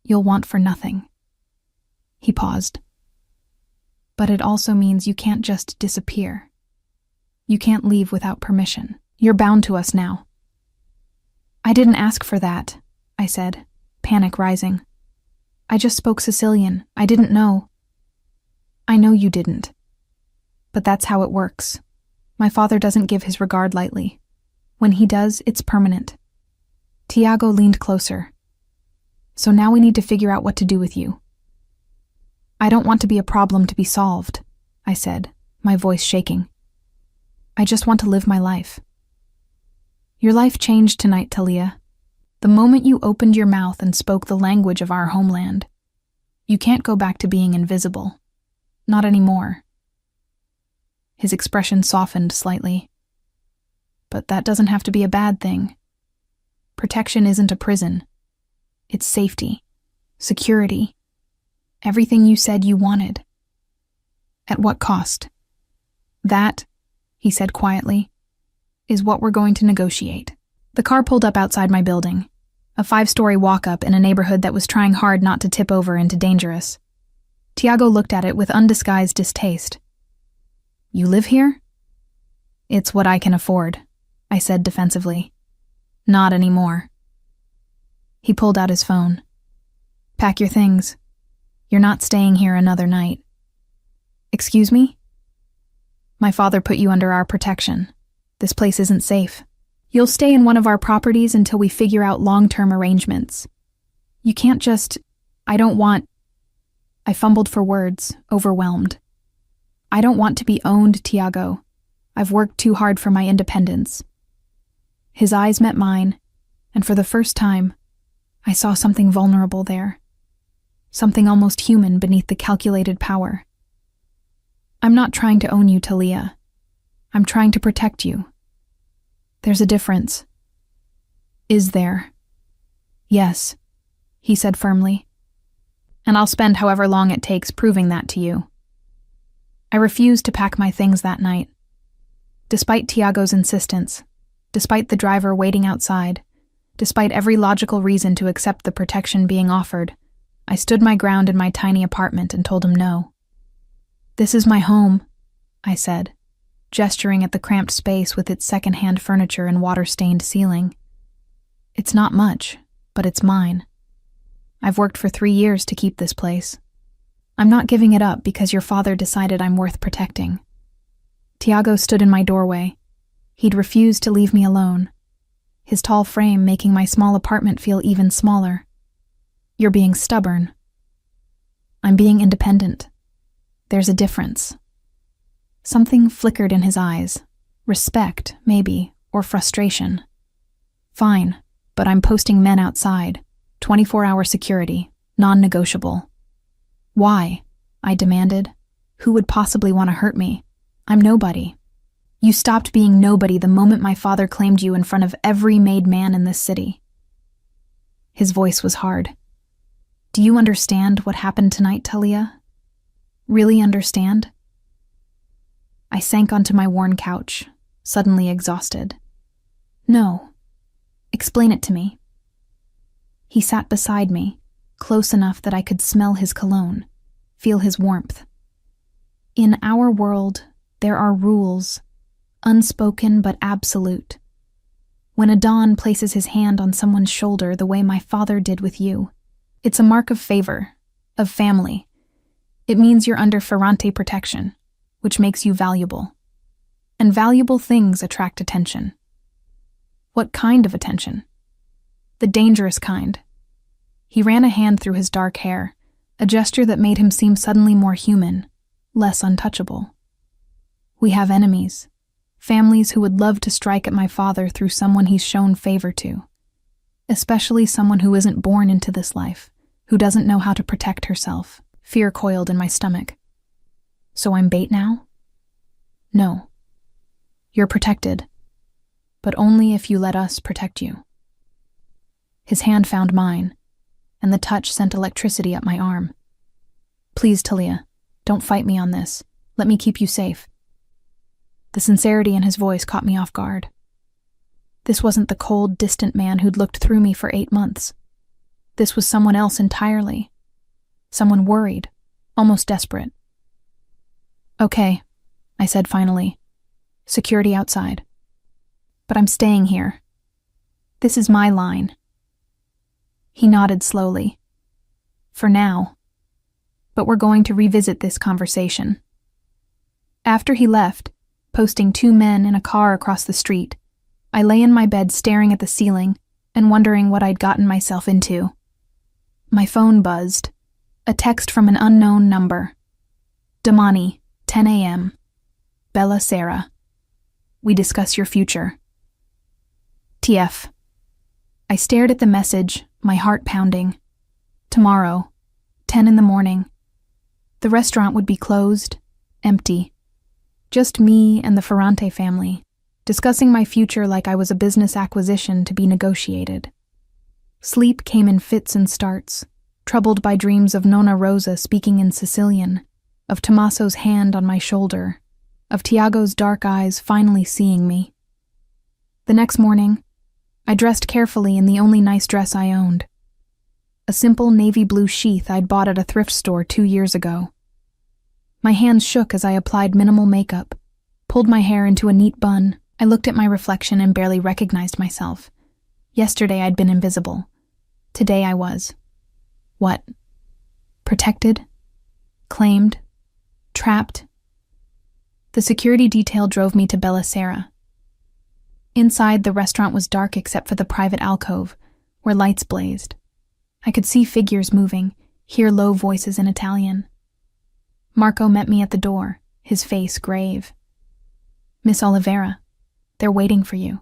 You'll want for nothing." He paused. "But it also means you can't just disappear. You can't leave without permission. You're bound to us now." "I didn't ask for that," I said, panic rising. "I just spoke Sicilian. I didn't know." "I know you didn't. But that's how it works. My father doesn't give his regard lightly. When he does, it's permanent." Tiago leaned closer. "So now we need to figure out what to do with you." "I don't want to be a problem to be solved," I said, my voice shaking. "I just want to live my life." "Your life changed tonight, Talia. The moment you opened your mouth and spoke the language of our homeland. You can't go back to being invisible. Not anymore." His expression softened slightly. "But that doesn't have to be a bad thing. Protection isn't a prison. It's safety, security, everything you said you wanted." "At what cost?" "That," he said quietly, "is what we're going to negotiate." The car pulled up outside my building, a 5-story walk-up in a neighborhood that was trying hard not to tip over into dangerous. Tiago looked at it with undisguised distaste. "You live here?" "It's what I can afford," I said defensively. "Not anymore." He pulled out his phone. "Pack your things. You're not staying here another night." "Excuse me?" "My father put you under our protection. This place isn't safe. You'll stay in one of our properties until we figure out long-term arrangements. You can't just... I don't want..." I fumbled for words, overwhelmed. "I don't want to be owned, Tiago. I've worked too hard for my independence." His eyes met mine, and for the first time, I saw something vulnerable there. Something almost human beneath the calculated power. "I'm not trying to own you, Talia. I'm trying to protect you. There's a difference." "Is there?" "Yes," he said firmly. "And I'll spend however long it takes proving that to you." I refused to pack my things that night. Despite Tiago's insistence, despite the driver waiting outside, despite every logical reason to accept the protection being offered, I stood my ground in my tiny apartment and told him no. "This is my home," I said, gesturing at the cramped space with its second-hand furniture and water-stained ceiling. "It's not much, but it's mine. I've worked for 3 years to keep this place. I'm not giving it up because your father decided I'm worth protecting." Tiago stood in my doorway. He'd refused to leave me alone, his tall frame making my small apartment feel even smaller. "You're being stubborn." "I'm being independent. There's a difference." Something flickered in his eyes. Respect, maybe, or frustration. "Fine, but I'm posting men outside. 24-hour security, non-negotiable." "Why?" I demanded. "Who would possibly want to hurt me? I'm nobody. You stopped being nobody the moment my father claimed you in front of every made man in this city. His voice was hard. Do you understand what happened tonight, Talia? Really understand? I sank onto my worn couch, suddenly exhausted. No. Explain it to me. He sat beside me, close enough that I could smell his cologne, feel his warmth. In our world, there are rules, unspoken but absolute. When a Don places his hand on someone's shoulder the way my father did with you, it's a mark of favor, of family. It means you're under Ferrante protection, which makes you valuable. And valuable things attract attention. What kind of attention? The dangerous kind. He ran a hand through his dark hair, a gesture that made him seem suddenly more human, less untouchable. We have enemies, families who would love to strike at my father through someone he's shown favor to, especially someone who isn't born into this life, who doesn't know how to protect herself. Fear coiled in my stomach. So I'm bait now? No. You're protected, but only if you let us protect you. His hand found mine, and the touch sent electricity up my arm. Please, Talia, don't fight me on this. Let me keep you safe. The sincerity in his voice caught me off guard. This wasn't the cold, distant man who'd looked through me for 8 months. This was someone else entirely. Someone worried, almost desperate. Okay, I said finally. Security outside. But I'm staying here. This is my line. He nodded slowly. For now. But we're going to revisit this conversation. After he left, posting 2 men in a car across the street, I lay in my bed staring at the ceiling and wondering what I'd gotten myself into. My phone buzzed. A text from an unknown number. Domani, 10 a.m. Bella Sera. We discuss your future. TF. I stared at the message, my heart pounding. Tomorrow, 10 in the morning. The restaurant would be closed, empty. Just me and the Ferrante family, discussing my future like I was a business acquisition to be negotiated. Sleep came in fits and starts, troubled by dreams of Nonna Rosa speaking in Sicilian, of Tommaso's hand on my shoulder, of Tiago's dark eyes finally seeing me. The next morning, I dressed carefully in the only nice dress I owned. A simple navy blue sheath I'd bought at a thrift store 2 years ago. My hands shook as I applied minimal makeup, pulled my hair into a neat bun. I looked at my reflection and barely recognized myself. Yesterday I'd been invisible. Today I was. What? Protected? Claimed? Trapped? The security detail drove me to Bella Sera. Inside, the restaurant was dark except for the private alcove, where lights blazed. I could see figures moving, hear low voices in Italian. Marco met me at the door, his face grave. Miss Oliveira, they're waiting for you.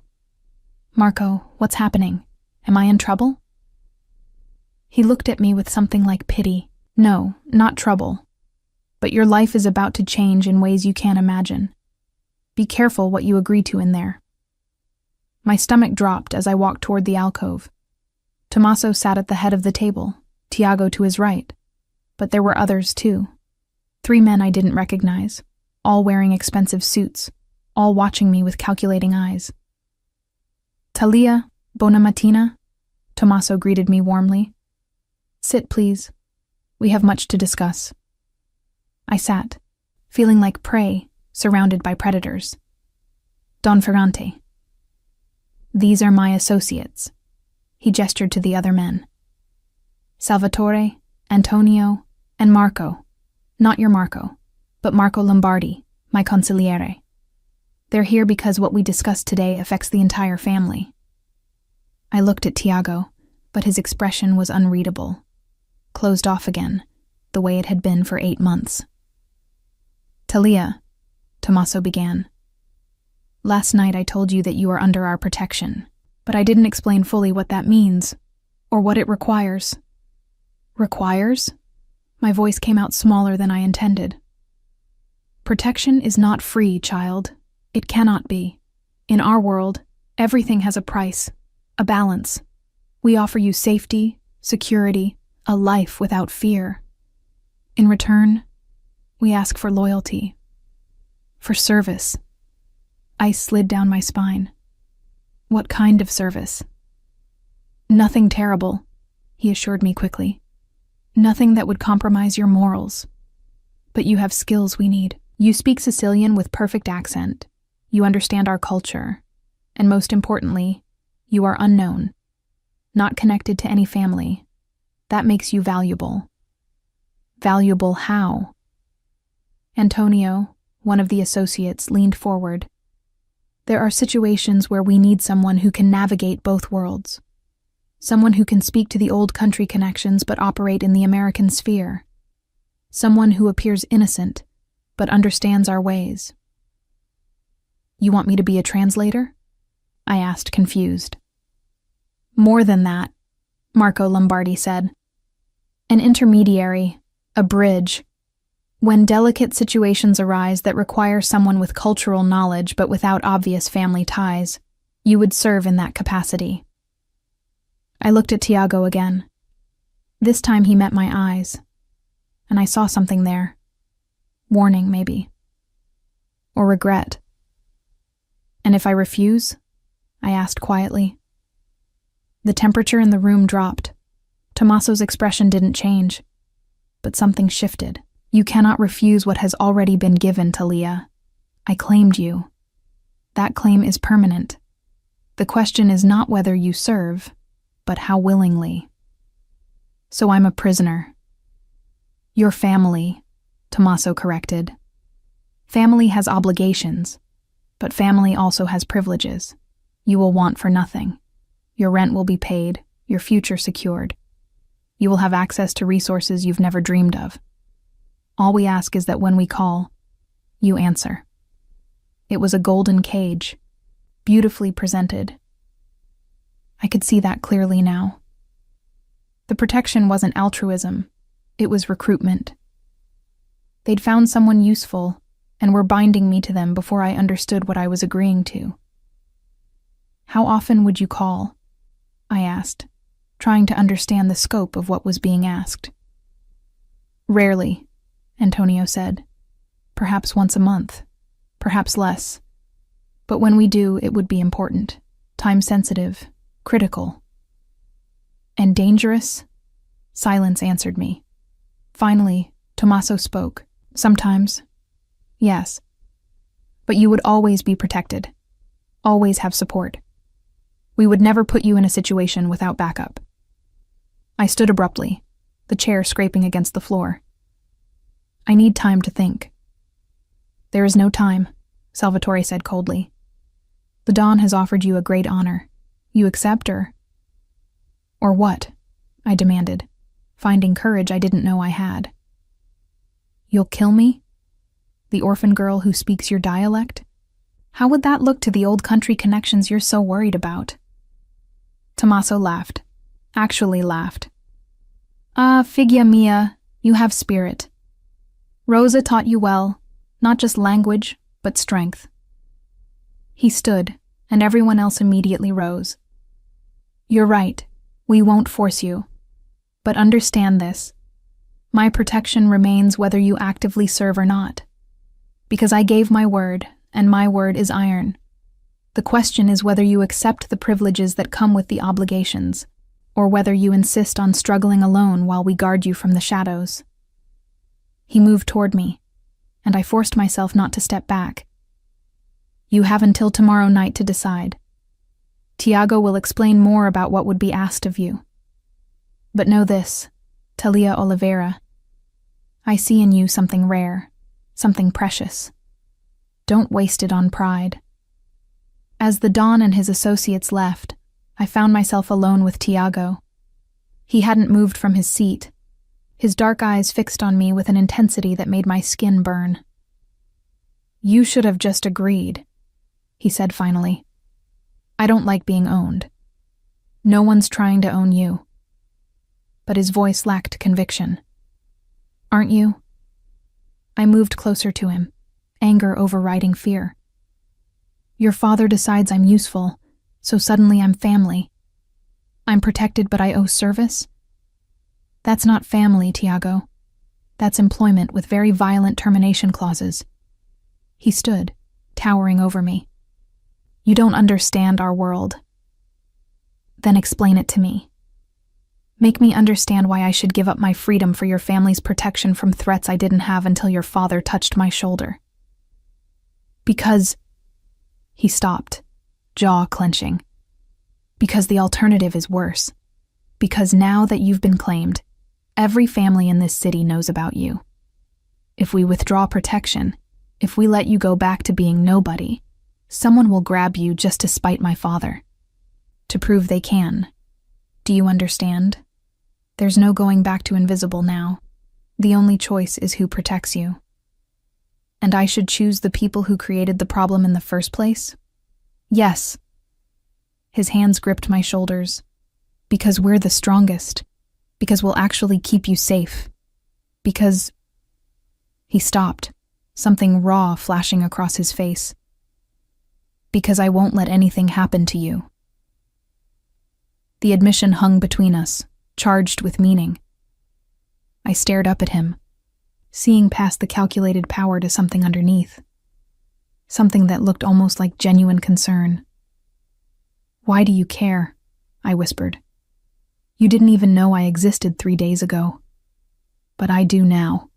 Marco, what's happening? Am I in trouble? He looked at me with something like pity. No, not trouble. But your life is about to change in ways you can't imagine. Be careful what you agree to in there. My stomach dropped as I walked toward the alcove. Tommaso sat at the head of the table, Tiago to his right. But there were others too. 3 men I didn't recognize, all wearing expensive suits, all watching me with calculating eyes. Talia, buona mattina, Tommaso greeted me warmly. Sit, please. We have much to discuss. I sat, feeling like prey, surrounded by predators. Don Ferrante. These are my associates. He gestured to the other men. Salvatore, Antonio, and Marco. Not your Marco, but Marco Lombardi, my consigliere. They're here because what we discussed today affects the entire family. I looked at Tiago, but his expression was unreadable. Closed off again, the way it had been for 8 months. Talia, Tommaso began. Last night I told you that you are under our protection, but I didn't explain fully what that means, or what it requires. Requires? My voice came out smaller than I intended. Protection is not free, child. It cannot be. In our world, everything has a price, a balance. We offer you safety, security, a life without fear. In return, we ask for loyalty, for service. Ice slid down my spine. What kind of service? Nothing terrible, he assured me quickly. Nothing that would compromise your morals. But you have skills we need. You speak Sicilian with perfect accent. You understand our culture. And most importantly, you are unknown, not connected to any family. That makes you valuable. Valuable how? Antonio, one of the associates, leaned forward. There are situations where we need someone who can navigate both worlds. Someone who can speak to the old country connections but operate in the American sphere. Someone who appears innocent but understands our ways. You want me to be a translator? I asked, confused. More than that, Marco Lombardi said. An intermediary, a bridge. When delicate situations arise that require someone with cultural knowledge but without obvious family ties, you would serve in that capacity. I looked at Tiago again. This time he met my eyes, and I saw something there. Warning, maybe. Or regret. And if I refuse? I asked quietly. The temperature in the room dropped. Tommaso's expression didn't change, but something shifted. You cannot refuse what has already been given, Talia. I claimed you. That claim is permanent. The question is not whether you serve, but how willingly. So I'm a prisoner. Your family, Tommaso corrected. Family has obligations, but family also has privileges. You will want for nothing. Your rent will be paid, your future secured. You will have access to resources you've never dreamed of. All we ask is that when we call, you answer. It was a golden cage, beautifully presented. I could see that clearly now. The protection wasn't altruism, it was recruitment. They'd found someone useful and were binding me to them before I understood what I was agreeing to. How often would you call? I asked, trying to understand the scope of what was being asked. Rarely, Antonio said. Perhaps once a month, perhaps less. But when we do, it would be important, time-sensitive, critical. And dangerous? Silence answered me. Finally, Tommaso spoke. Sometimes. Yes. But you would always be protected. Always have support. We would never put you in a situation without backup. I stood abruptly, the chair scraping against the floor. I need time to think. There is no time, Salvatore said coldly. The Dawn has offered you a great honor. You accept or what? I demanded, finding courage I didn't know I had. You'll kill me? The orphan girl who speaks your dialect? How would that look to the old country connections you're so worried about? Tommaso laughed. Actually laughed. Ah, figlia mia, you have spirit. Rosa taught you well, not just language, but strength. He stood, and everyone else immediately rose. You're right, we won't force you. But understand this. My protection remains whether you actively serve or not. Because I gave my word, and my word is iron. The question is whether you accept the privileges that come with the obligations, or whether you insist on struggling alone while we guard you from the shadows. He moved toward me, and I forced myself not to step back. You have until tomorrow night to decide. Tiago will explain more about what would be asked of you. But know this, Talia Oliveira. I see in you something rare, something precious. Don't waste it on pride. As the Don and his associates left, I found myself alone with Tiago. He hadn't moved from his seat, his dark eyes fixed on me with an intensity that made my skin burn. You should have just agreed, he said finally. I don't like being owned. No one's trying to own you. But his voice lacked conviction. Aren't you? I moved closer to him, anger overriding fear. Your father decides I'm useful, so suddenly I'm family. I'm protected, but I owe service? That's not family, Tiago. That's employment with very violent termination clauses. He stood, towering over me. You don't understand our world. Then explain it to me. Make me understand why I should give up my freedom for your family's protection from threats I didn't have until your father touched my shoulder. Because... He stopped, jaw clenching. Because the alternative is worse. Because now that you've been claimed, every family in this city knows about you. If we withdraw protection, if we let you go back to being nobody, someone will grab you just to spite my father. To prove they can. Do you understand? There's no going back to invisible now. The only choice is who protects you. And I should choose the people who created the problem in the first place? Yes. His hands gripped my shoulders. Because we're the strongest. Because we'll actually keep you safe. Because... He stopped, something raw flashing across his face. Because I won't let anything happen to you. The admission hung between us, charged with meaning. I stared up at him, seeing past the calculated power to something underneath. Something that looked almost like genuine concern. Why do you care? I whispered. You didn't even know I existed 3 days ago. But I do now.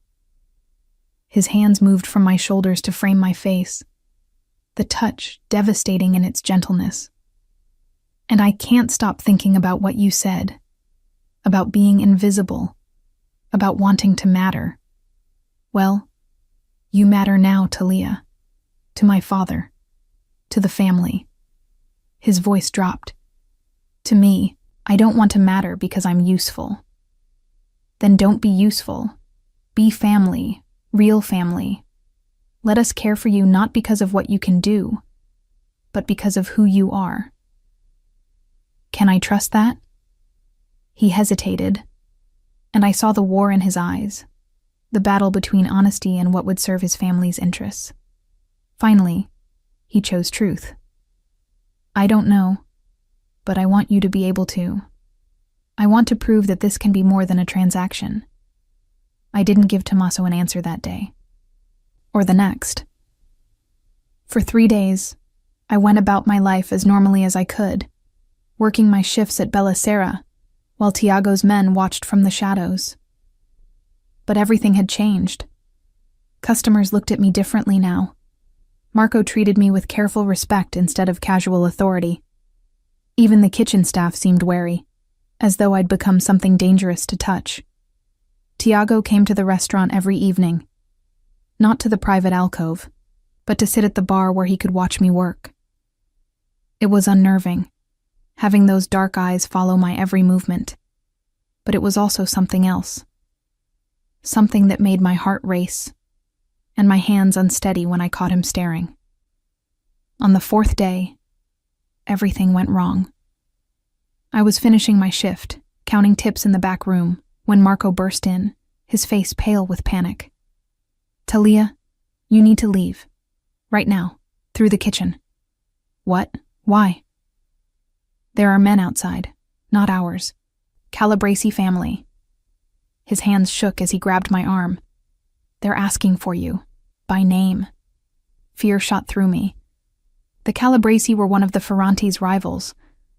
His hands moved from my shoulders to frame my face, the touch devastating in its gentleness. And I can't stop thinking about what you said, about being invisible, about wanting to matter. Well, you matter now, Talia, to my father, to the family. His voice dropped. To me, I don't want to matter because I'm useful. Then don't be useful. Be family, real family. Let us care for you not because of what you can do, but because of who you are. Can I trust that? He hesitated, and I saw the war in his eyes, the battle between honesty and what would serve his family's interests. Finally, he chose truth. I don't know, but I want you to be able to. I want to prove that this can be more than a transaction. I didn't give Tommaso an answer that day. Or the next. For 3 days, I went about my life as normally as I could, working my shifts at Bella Sera, while Tiago's men watched from the shadows. But everything had changed. Customers looked at me differently now. Marco treated me with careful respect instead of casual authority. Even the kitchen staff seemed wary, as though I'd become something dangerous to touch. Tiago came to the restaurant every evening, not to the private alcove, but to sit at the bar where he could watch me work. It was unnerving, having those dark eyes follow my every movement, but it was also something else. Something that made my heart race, and my hands unsteady when I caught him staring. On the 4th day, everything went wrong. I was finishing my shift, counting tips in the back room, when Marco burst in, his face pale with panic. Talia, you need to leave. Right now, through the kitchen. What? Why? There are men outside, not ours. Calabresi family. His hands shook as he grabbed my arm. They're asking for you, by name. Fear shot through me. The Calabresi were one of the Ferranti's rivals.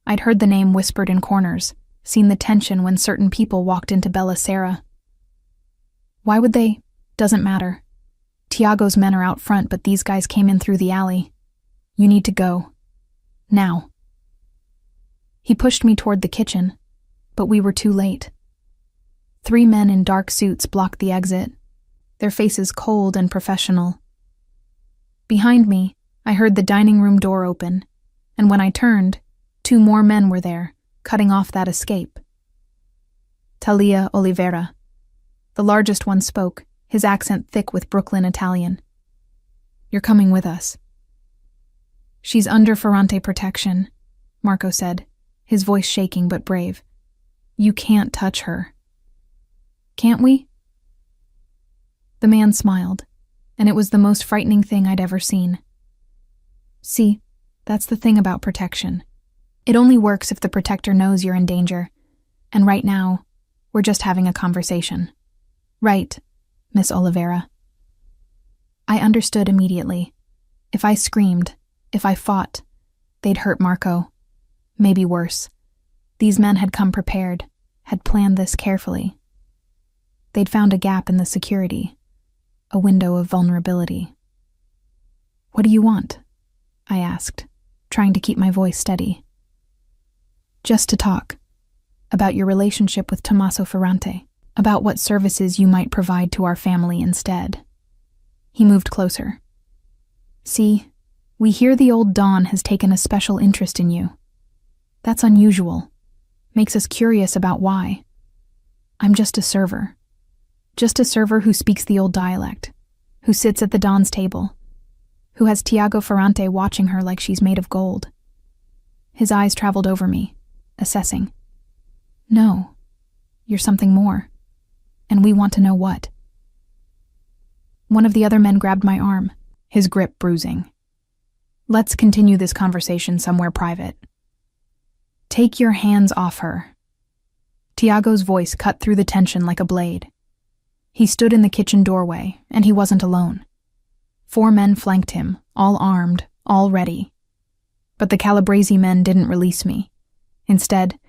I'd heard the name whispered in corners, seen the tension when certain people walked into Bella Sera. Why would they? Doesn't matter. Tiago's men are out front, but these guys came in through the alley. You need to go. Now. He pushed me toward the kitchen, but we were too late. 3 men in dark suits blocked the exit, their faces cold and professional. Behind me, I heard the dining room door open, and when I turned, 2 more men were there, cutting off that escape. Talia Oliveira. The largest one spoke, his accent thick with Brooklyn Italian. You're coming with us. She's under Ferrante protection, Marco said, his voice shaking but brave. You can't touch her. Can't we? The man smiled, and it was the most frightening thing I'd ever seen. See, that's the thing about protection. It only works if the protector knows you're in danger, and right now, we're just having a conversation. Right, Miss Oliveira. I understood immediately. If I screamed, if I fought, they'd hurt Marco. Maybe worse. These men had come prepared, had planned this carefully. They'd found a gap in the security, a window of vulnerability. "What do you want?" I asked, trying to keep my voice steady. "Just to talk. About your relationship with Tommaso Ferrante. About what services you might provide to our family instead." He moved closer. "See, we hear the old Don has taken a special interest in you. That's unusual. Makes us curious about why. I'm just a server. Just a server who speaks the old dialect, who sits at the Don's table, who has Tiago Ferrante watching her like she's made of gold." His eyes traveled over me, assessing. "No, you're something more, and we want to know what." One of the other men grabbed my arm, his grip bruising. "Let's continue this conversation somewhere private." "Take your hands off her." Tiago's voice cut through the tension like a blade. He stood in the kitchen doorway, and he wasn't alone. 4 men flanked him, all armed, all ready. But the Calabrese men didn't release me. Instead,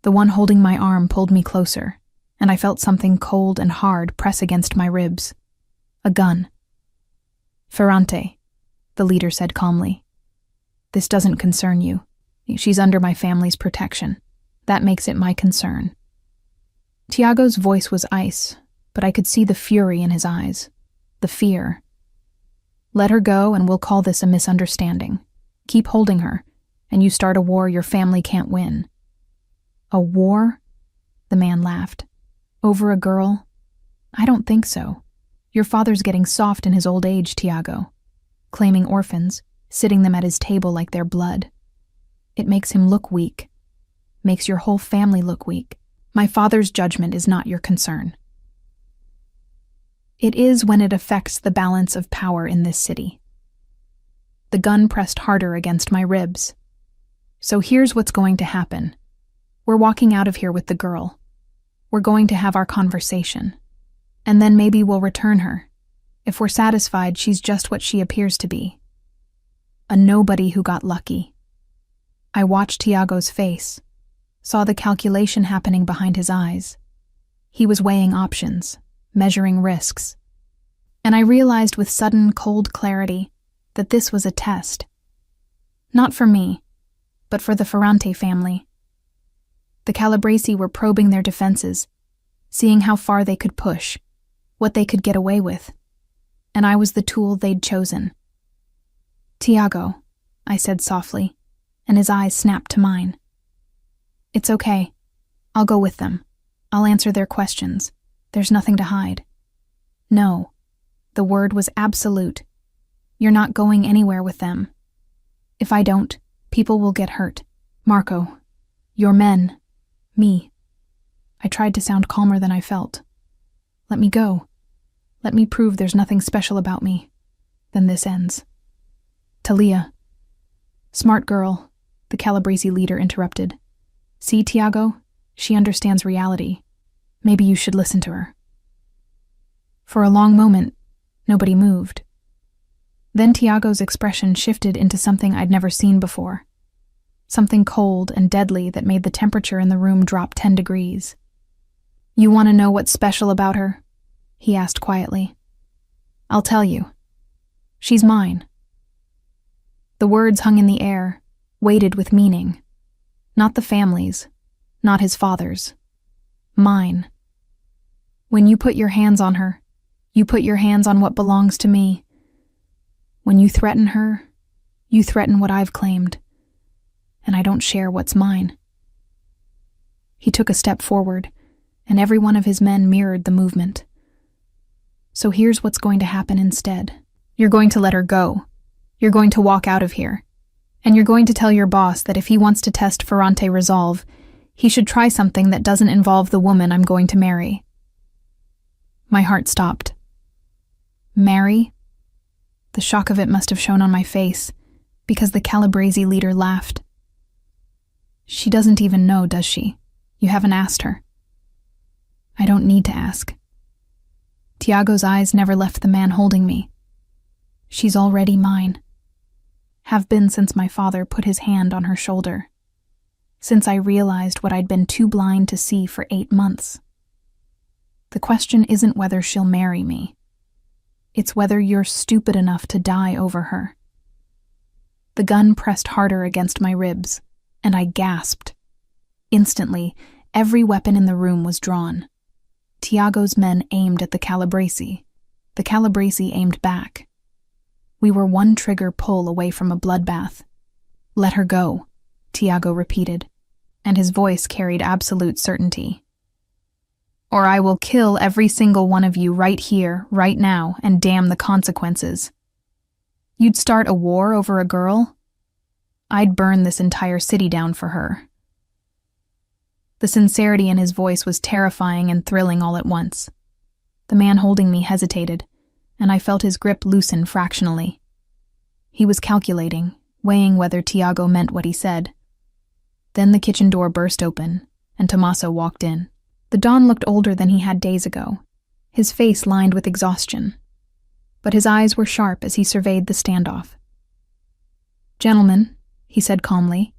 the one holding my arm pulled me closer, and I felt something cold and hard press against my ribs. A gun. "Ferrante," the leader said calmly. "This doesn't concern you. She's under my family's protection. That makes it my concern." Tiago's voice was ice, but I could see the fury in his eyes, the fear. "Let her go and we'll call this a misunderstanding. Keep holding her, and you start a war your family can't win." "A war?" The man laughed. "Over a girl? I don't think so. Your father's getting soft in his old age, Tiago. Claiming orphans, sitting them at his table like their blood. It makes him look weak. Makes your whole family look weak. My father's judgment is not your concern." It is when it affects the balance of power in this city. The gun pressed harder against my ribs. "So here's what's going to happen. We're walking out of here with the girl. We're going to have our conversation. And then maybe we'll return her. If we're satisfied she's just what she appears to be. A nobody who got lucky." I watched Tiago's face, saw the calculation happening behind his eyes. He was weighing options, measuring risks. And I realized with sudden cold clarity that this was a test. Not for me, but for the Ferrante family. The Calabrese were probing their defenses, seeing how far they could push, what they could get away with. And I was the tool they'd chosen. "Tiago," I said softly, and his eyes snapped to mine. "It's okay. I'll go with them. I'll answer their questions. There's nothing to hide." "No." The word was absolute. "You're not going anywhere with them. If I don't, people will get hurt. Marco, your men, me." I tried to sound calmer than I felt. "Let me go. Let me prove there's nothing special about me. Then this ends." "Talia." "Smart girl," the Calabrese leader interrupted. "See, Tiago? She understands reality. Maybe you should listen to her." For a long moment, nobody moved. Then Tiago's expression shifted into something I'd never seen before. Something cold and deadly that made the temperature in the room drop 10 degrees. "You want to know what's special about her?" he asked quietly. "I'll tell you. She's mine." The words hung in the air, weighted with meaning. Not the family's, not his father's. Mine. When you put your hands on her, you put your hands on what belongs to me. When you threaten her, you threaten what I've claimed, and I don't share what's mine. He took a step forward, and every one of his men mirrored the movement. "So here's what's going to happen instead. You're going to let her go. You're going to walk out of here. And you're going to tell your boss that if he wants to test Ferrante resolve, he should try something that doesn't involve the woman I'm going to marry." My heart stopped. "Marry?" The shock of it must have shown on my face, because the Calabrese leader laughed. She doesn't even know, does she? You haven't asked her. I don't need to ask. Tiago's eyes never left the man holding me. She's already mine. Have been since my father put his hand on her shoulder. Since I realized what I'd been too blind to see for 8 months. The question isn't whether she'll marry me. It's whether you're stupid enough to die over her. The gun pressed harder against my ribs, and I gasped. Instantly, every weapon in the room was drawn. Tiago's men aimed at the Calabrese. The Calabrese aimed back. We were one trigger pull away from a bloodbath. Let her go, Tiago repeated, and his voice carried absolute certainty. Or I will kill every single one of you right here, right now, and damn the consequences. You'd start a war over a girl? I'd burn this entire city down for her. The sincerity in his voice was terrifying and thrilling all at once. The man holding me hesitated, and I felt his grip loosen fractionally. He was calculating, weighing whether Tiago meant what he said. Then the kitchen door burst open, and Tommaso walked in. The Don looked older than he had days ago, his face lined with exhaustion. But his eyes were sharp as he surveyed the standoff. Gentlemen, he said calmly,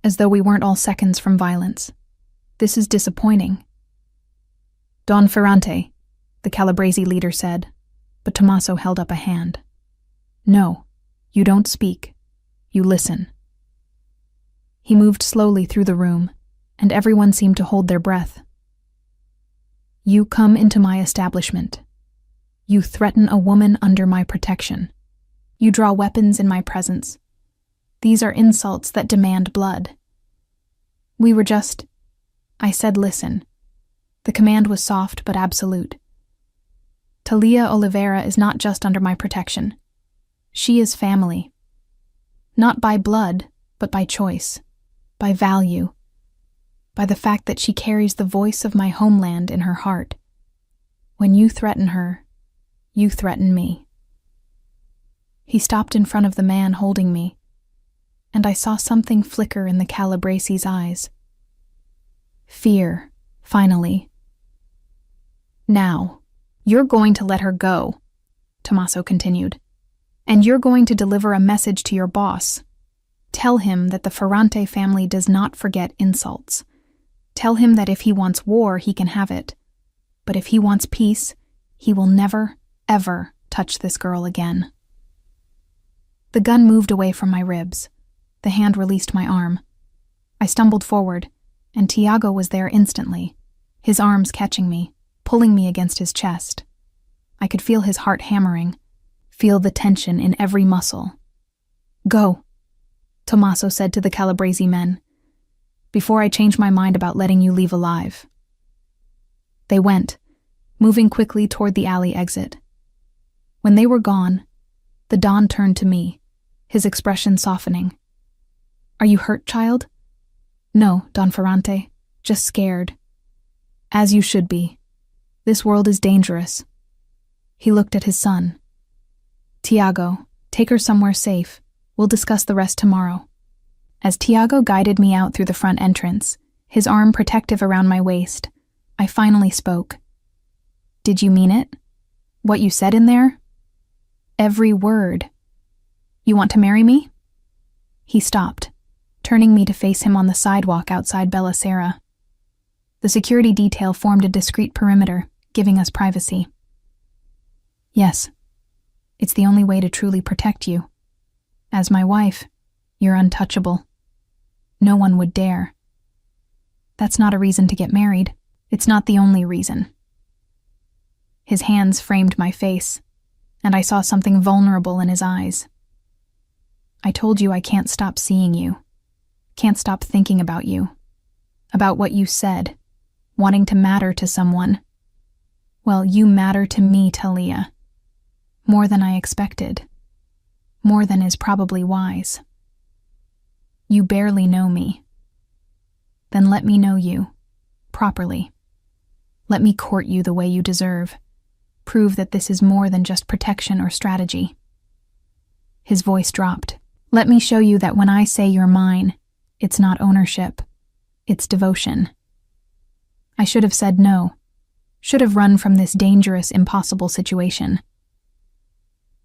as though we weren't all seconds from violence. This is disappointing. Don Ferrante, the Calabrese leader said, but Tommaso held up a hand. No, you don't speak. You listen. He moved slowly through the room, and everyone seemed to hold their breath. You come into my establishment. You threaten a woman under my protection. You draw weapons in my presence. These are insults that demand blood. We were just... I said listen. The command was soft but absolute. Talia Oliveira is not just under my protection. She is family. Not by blood, but by choice, by value, by the fact that she carries the voice of my homeland in her heart. When you threaten her, you threaten me. He stopped in front of the man holding me, and I saw something flicker in the Calabrese's eyes. Fear, finally. Now, you're going to let her go, Tommaso continued, and you're going to deliver a message to your boss. Tell him that the Ferrante family does not forget insults. Tell him that if he wants war, he can have it. But if he wants peace, he will never, ever touch this girl again. The gun moved away from my ribs. The hand released my arm. I stumbled forward, and Tiago was there instantly, his arms catching me, pulling me against his chest. I could feel his heart hammering, feel the tension in every muscle. Go, Tommaso said to the Calabrese men, before I change my mind about letting you leave alive. They went, moving quickly toward the alley exit. When they were gone, the Don turned to me, his expression softening. Are you hurt, child? No, Don Ferrante, just scared. As you should be. This world is dangerous. He looked at his son. Tiago, take her somewhere safe. We'll discuss the rest tomorrow. As Tiago guided me out through the front entrance, his arm protective around my waist, I finally spoke. Did you mean it? What you said in there? Every word. You want to marry me? He stopped, turning me to face him on the sidewalk outside Bella Sera. The security detail formed a discreet perimeter, giving us privacy. Yes, it's the only way to truly protect you. As my wife, you're untouchable. No one would dare. That's not a reason to get married. It's not the only reason. His hands framed my face, and I saw something vulnerable in his eyes. I told you I can't stop seeing you. Can't stop thinking about you. About what you said. Wanting to matter to someone. Well, you matter to me, Talia. More than I expected. More than is probably wise. You barely know me. Then let me know you. Properly. Let me court you the way you deserve. Prove that this is more than just protection or strategy. His voice dropped. Let me show you that when I say you're mine, it's not ownership. It's devotion. I should have said no. Should have run from this dangerous, impossible situation.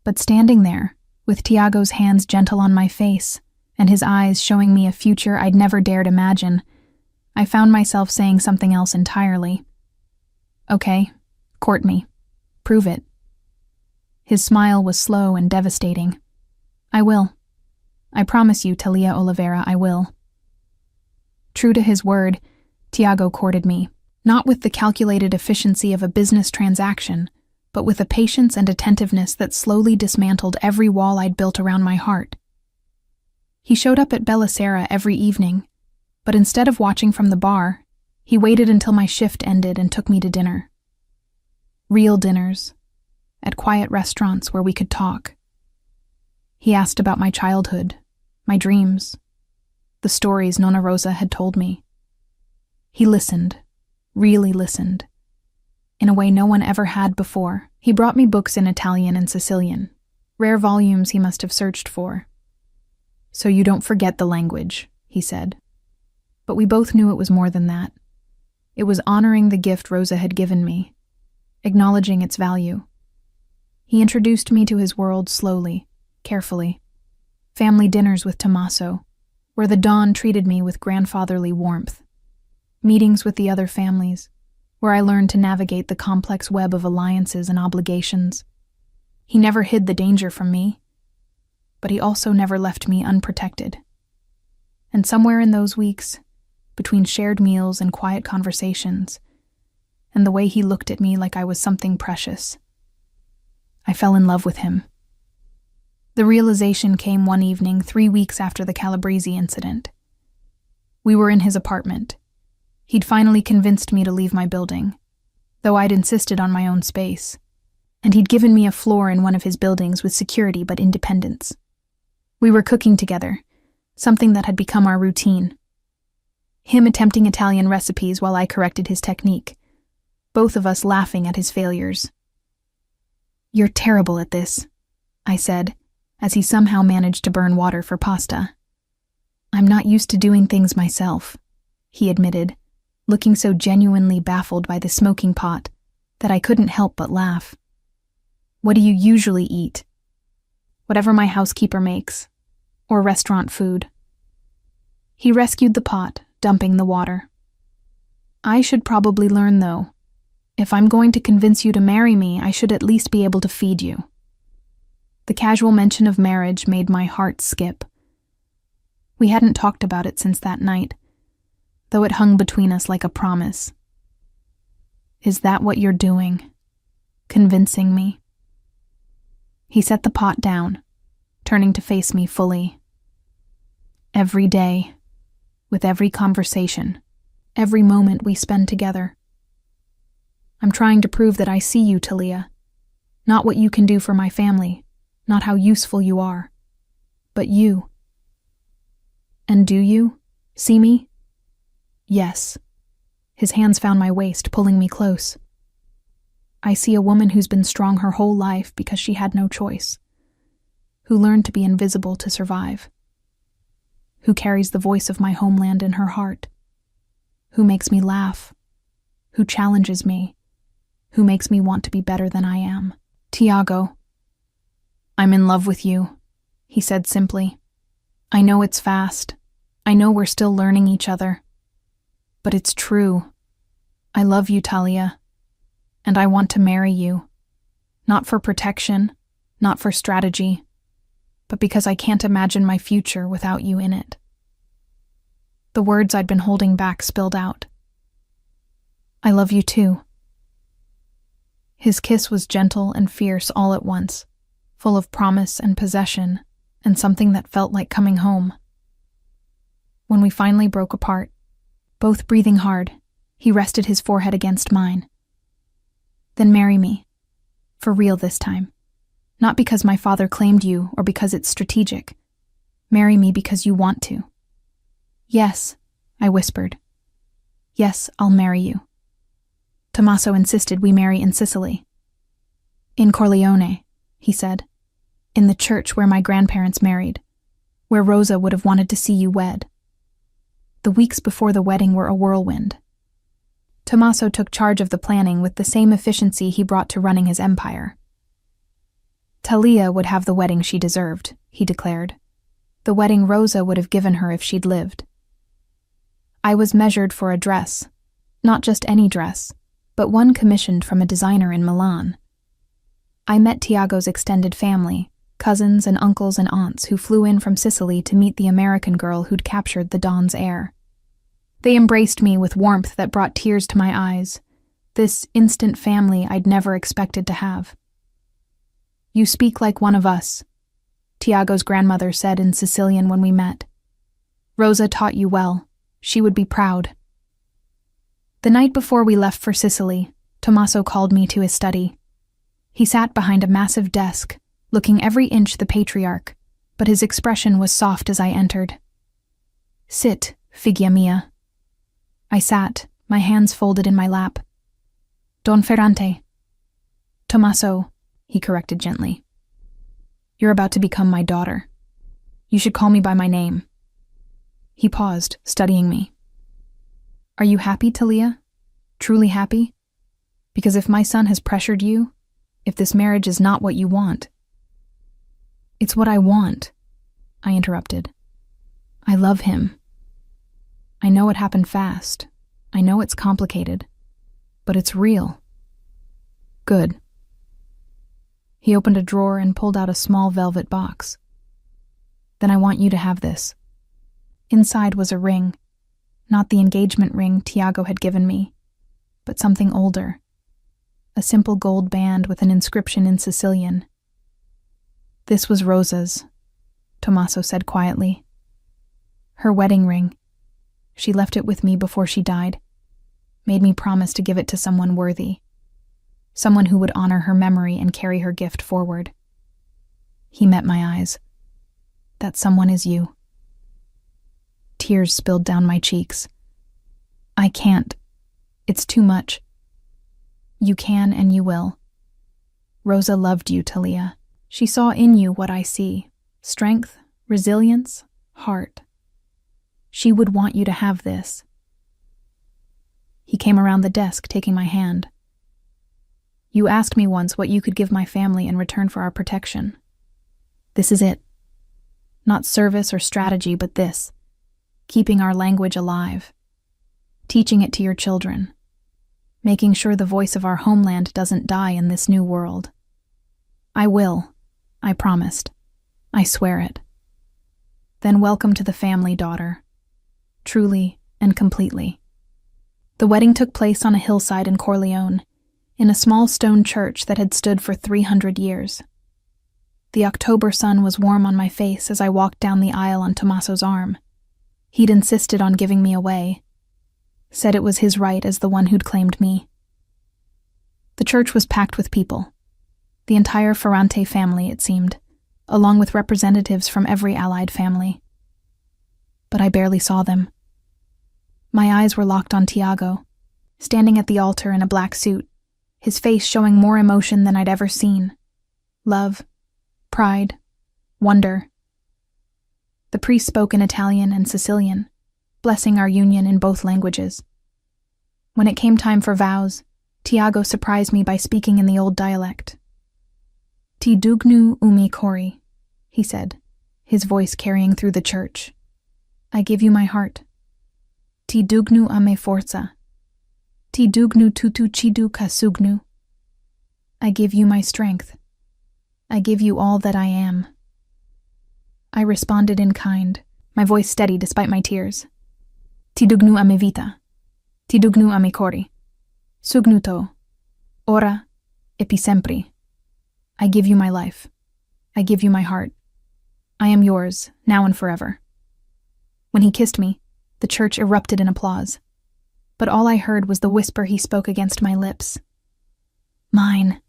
But standing there, with Tiago's hands gentle on my face, and his eyes showing me a future I'd never dared imagine, I found myself saying something else entirely. Okay, court me. Prove it. His smile was slow and devastating. I will. I promise you, Talia Oliveira, I will. True to his word, Tiago courted me, not with the calculated efficiency of a business transaction, but with a patience and attentiveness that slowly dismantled every wall I'd built around my heart. He showed up at Bella Sera every evening, but instead of watching from the bar, he waited until my shift ended and took me to dinner. Real dinners, at quiet restaurants where we could talk. He asked about my childhood, my dreams, the stories Nonna Rosa had told me. He listened, really listened, in a way no one ever had before. He brought me books in Italian and Sicilian, rare volumes he must have searched for. So you don't forget the language, he said. But we both knew it was more than that. It was honoring the gift Rosa had given me, acknowledging its value. He introduced me to his world slowly, carefully. Family dinners with Tommaso, where the Don treated me with grandfatherly warmth. Meetings with the other families, where I learned to navigate the complex web of alliances and obligations. He never hid the danger from me, but he also never left me unprotected. And somewhere in those weeks, between shared meals and quiet conversations, and the way he looked at me like I was something precious, I fell in love with him. The realization came one evening 3 weeks after the Calabrese incident. We were in his apartment. He'd finally convinced me to leave my building, though I'd insisted on my own space, and he'd given me a floor in one of his buildings with security but independence. We were cooking together, something that had become our routine. Him attempting Italian recipes while I corrected his technique, both of us laughing at his failures. You're terrible at this, I said, as he somehow managed to burn water for pasta. I'm not used to doing things myself, he admitted, looking so genuinely baffled by the smoking pot that I couldn't help but laugh. What do you usually eat? Whatever my housekeeper makes, or restaurant food. He rescued the pot, dumping the water. I should probably learn, though. If I'm going to convince you to marry me, I should at least be able to feed you. The casual mention of marriage made my heart skip. We hadn't talked about it since that night, though it hung between us like a promise. Is that what you're doing? Convincing me? He set the pot down, turning to face me fully. Every day, with every conversation, every moment we spend together. I'm trying to prove that I see you, Talia. Not what you can do for my family, not how useful you are, but you. And do you see me? Yes. His hands found my waist, pulling me close. I see a woman who's been strong her whole life because she had no choice, who learned to be invisible to survive, who carries the voice of my homeland in her heart, who makes me laugh, who challenges me, who makes me want to be better than I am. Tiago. I'm in love with you, he said simply. I know it's fast. I know we're still learning each other. But it's true. I love you, Talia. And I want to marry you. Not for protection, not for strategy, but because I can't imagine my future without you in it. The words I'd been holding back spilled out. I love you too. His kiss was gentle and fierce all at once, full of promise and possession, and something that felt like coming home. When we finally broke apart, both breathing hard, he rested his forehead against mine. Then marry me. For real this time. Not because my father claimed you or because it's strategic. Marry me because you want to. Yes, I whispered. Yes, I'll marry you. Tommaso insisted we marry in Sicily. In Corleone, he said. In the church where my grandparents married, where Rosa would have wanted to see you wed. The weeks before the wedding were a whirlwind. Tommaso took charge of the planning with the same efficiency he brought to running his empire. Talia would have the wedding she deserved, he declared. The wedding Rosa would have given her if she'd lived. I was measured for a dress, not just any dress, but one commissioned from a designer in Milan. I met Tiago's extended family, cousins and uncles and aunts who flew in from Sicily to meet the American girl who'd captured the Don's heir. They embraced me with warmth that brought tears to my eyes, this instant family I'd never expected to have. You speak like one of us, Tiago's grandmother said in Sicilian when we met. Rosa taught you well. She would be proud. The night before we left for Sicily, Tommaso called me to his study. He sat behind a massive desk, looking every inch the patriarch, but his expression was soft as I entered. Sit, figlia mia. I sat, my hands folded in my lap. Don Ferrante. Tommaso, he corrected gently. You're about to become my daughter. You should call me by my name. He paused, studying me. Are you happy, Talia? Truly happy? Because if my son has pressured you, if this marriage is not what you want— It's what I want, I interrupted. I love him. I know it happened fast. I know it's complicated. But it's real. Good. He opened a drawer and pulled out a small velvet box. Then I want you to have this. Inside was a ring, not the engagement ring Tiago had given me, but something older. A simple gold band with an inscription in Sicilian. This was Rosa's, Tommaso said quietly. Her wedding ring. She left it with me before she died, made me promise to give it to someone worthy, someone who would honor her memory and carry her gift forward. He met my eyes. That someone is you. Tears spilled down my cheeks. I can't. It's too much. You can and you will. Rosa loved you, Talia. She saw in you what I see: strength, resilience, heart. She would want you to have this. He came around the desk, taking my hand. You asked me once what you could give my family in return for our protection. This is it. Not service or strategy, but this. Keeping our language alive. Teaching it to your children. Making sure the voice of our homeland doesn't die in this new world. I will. I promised. I swear it. Then welcome to the family, daughter. Truly and completely. The wedding took place on a hillside in Corleone, in a small stone church that had stood for 300 years. The October sun was warm on my face as I walked down the aisle on Tommaso's arm. He'd insisted on giving me away. Said it was his right as the one who'd claimed me. The church was packed with people. The entire Ferrante family, it seemed, along with representatives from every allied family. But I barely saw them. My eyes were locked on Tiago, standing at the altar in a black suit, his face showing more emotion than I'd ever seen. Love, pride, wonder. The priest spoke in Italian and Sicilian, blessing our union in both languages. When it came time for vows, Tiago surprised me by speaking in the old dialect. Ti dugnu umi cori, he said, his voice carrying through the church. I give you my heart. Ti dugnu a me forza. Ti dugnu tutu chidu kasugnu. I give you my strength. I give you all that I am. I responded in kind, my voice steady despite my tears. Ti dugnu a me vita. Ti dugnu a me cori. Sugnuto. Ora. Epi sempre. I give you my life. I give you my heart. I am yours, now and forever. When he kissed me, the church erupted in applause. But all I heard was the whisper he spoke against my lips. Mine.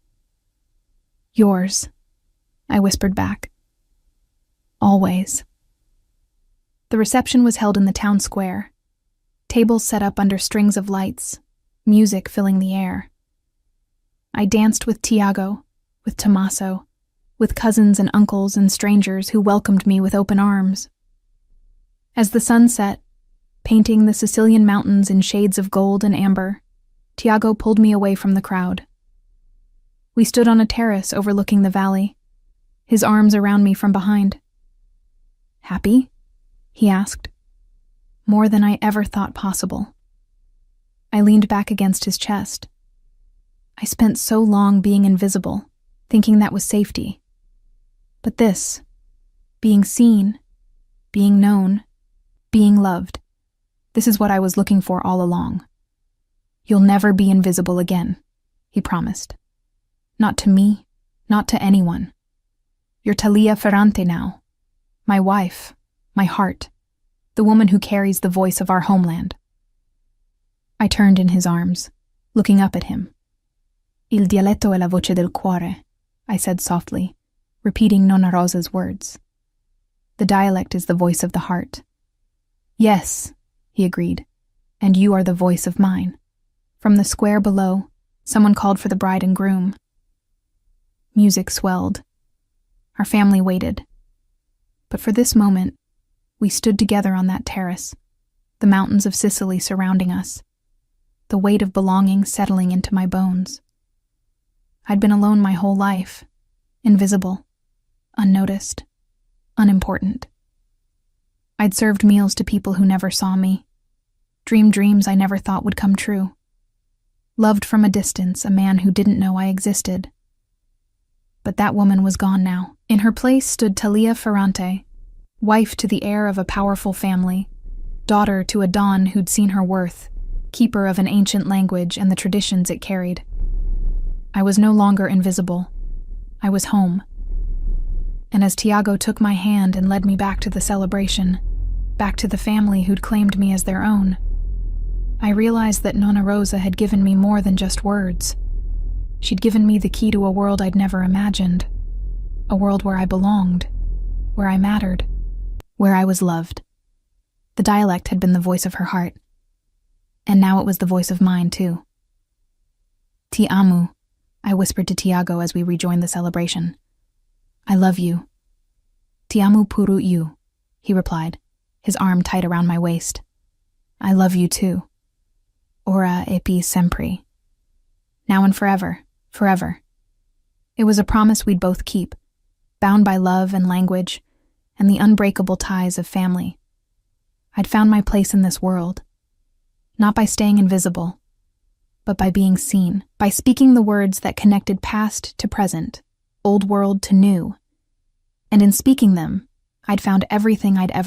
Yours, I whispered back. Always. The reception was held in the town square. Tables set up under strings of lights, music filling the air. I danced with Tiago, with Tommaso, with cousins and uncles and strangers who welcomed me with open arms. As the sun set, painting the Sicilian mountains in shades of gold and amber, Tiago pulled me away from the crowd. We stood on a terrace overlooking the valley, his arms around me from behind. "Happy?" he asked. More than I ever thought possible. I leaned back against his chest. I spent so long being invisible, thinking that was safety. But this, being seen, being known, being loved, this is what I was looking for all along. "You'll never be invisible again," he promised. "Not to me, not to anyone. You're Talia Ferrante now, my wife, my heart, the woman who carries the voice of our homeland." I turned in his arms, looking up at him. "Il dialetto è la voce del cuore," I said softly, repeating Nonna Rosa's words. "The dialect is the voice of the heart." "Yes," he agreed, "and you are the voice of mine." From the square below, someone called for the bride and groom. Music swelled. Our family waited. But for this moment, we stood together on that terrace, the mountains of Sicily surrounding us, the weight of belonging settling into my bones. I'd been alone my whole life, invisible, unnoticed, unimportant. I'd served meals to people who never saw me, dreamed dreams I never thought would come true, loved from a distance a man who didn't know I existed. But that woman was gone now. In her place stood Talia Ferrante, wife to the heir of a powerful family, daughter to a Don who'd seen her worth, keeper of an ancient language and the traditions it carried. I was no longer invisible. I was home. And as Tiago took my hand and led me back to the celebration, back to the family who'd claimed me as their own, I realized that Nonna Rosa had given me more than just words. She'd given me the key to a world I'd never imagined, a world where I belonged, where I mattered, where I was loved. The dialect had been the voice of her heart, and now it was the voice of mine too. "Ti amo," I whispered to Tiago as we rejoined the celebration. "I love you." "Ti amo puru you," he replied, his arm tight around my waist. "I love you too. Ora e pi sempre." Now and forever, forever. It was a promise we'd both keep, bound by love and language, and the unbreakable ties of family. I'd found my place in this world, not by staying invisible, but by being seen, by speaking the words that connected past to present, old world to new. And in speaking them, I'd found everything I'd ever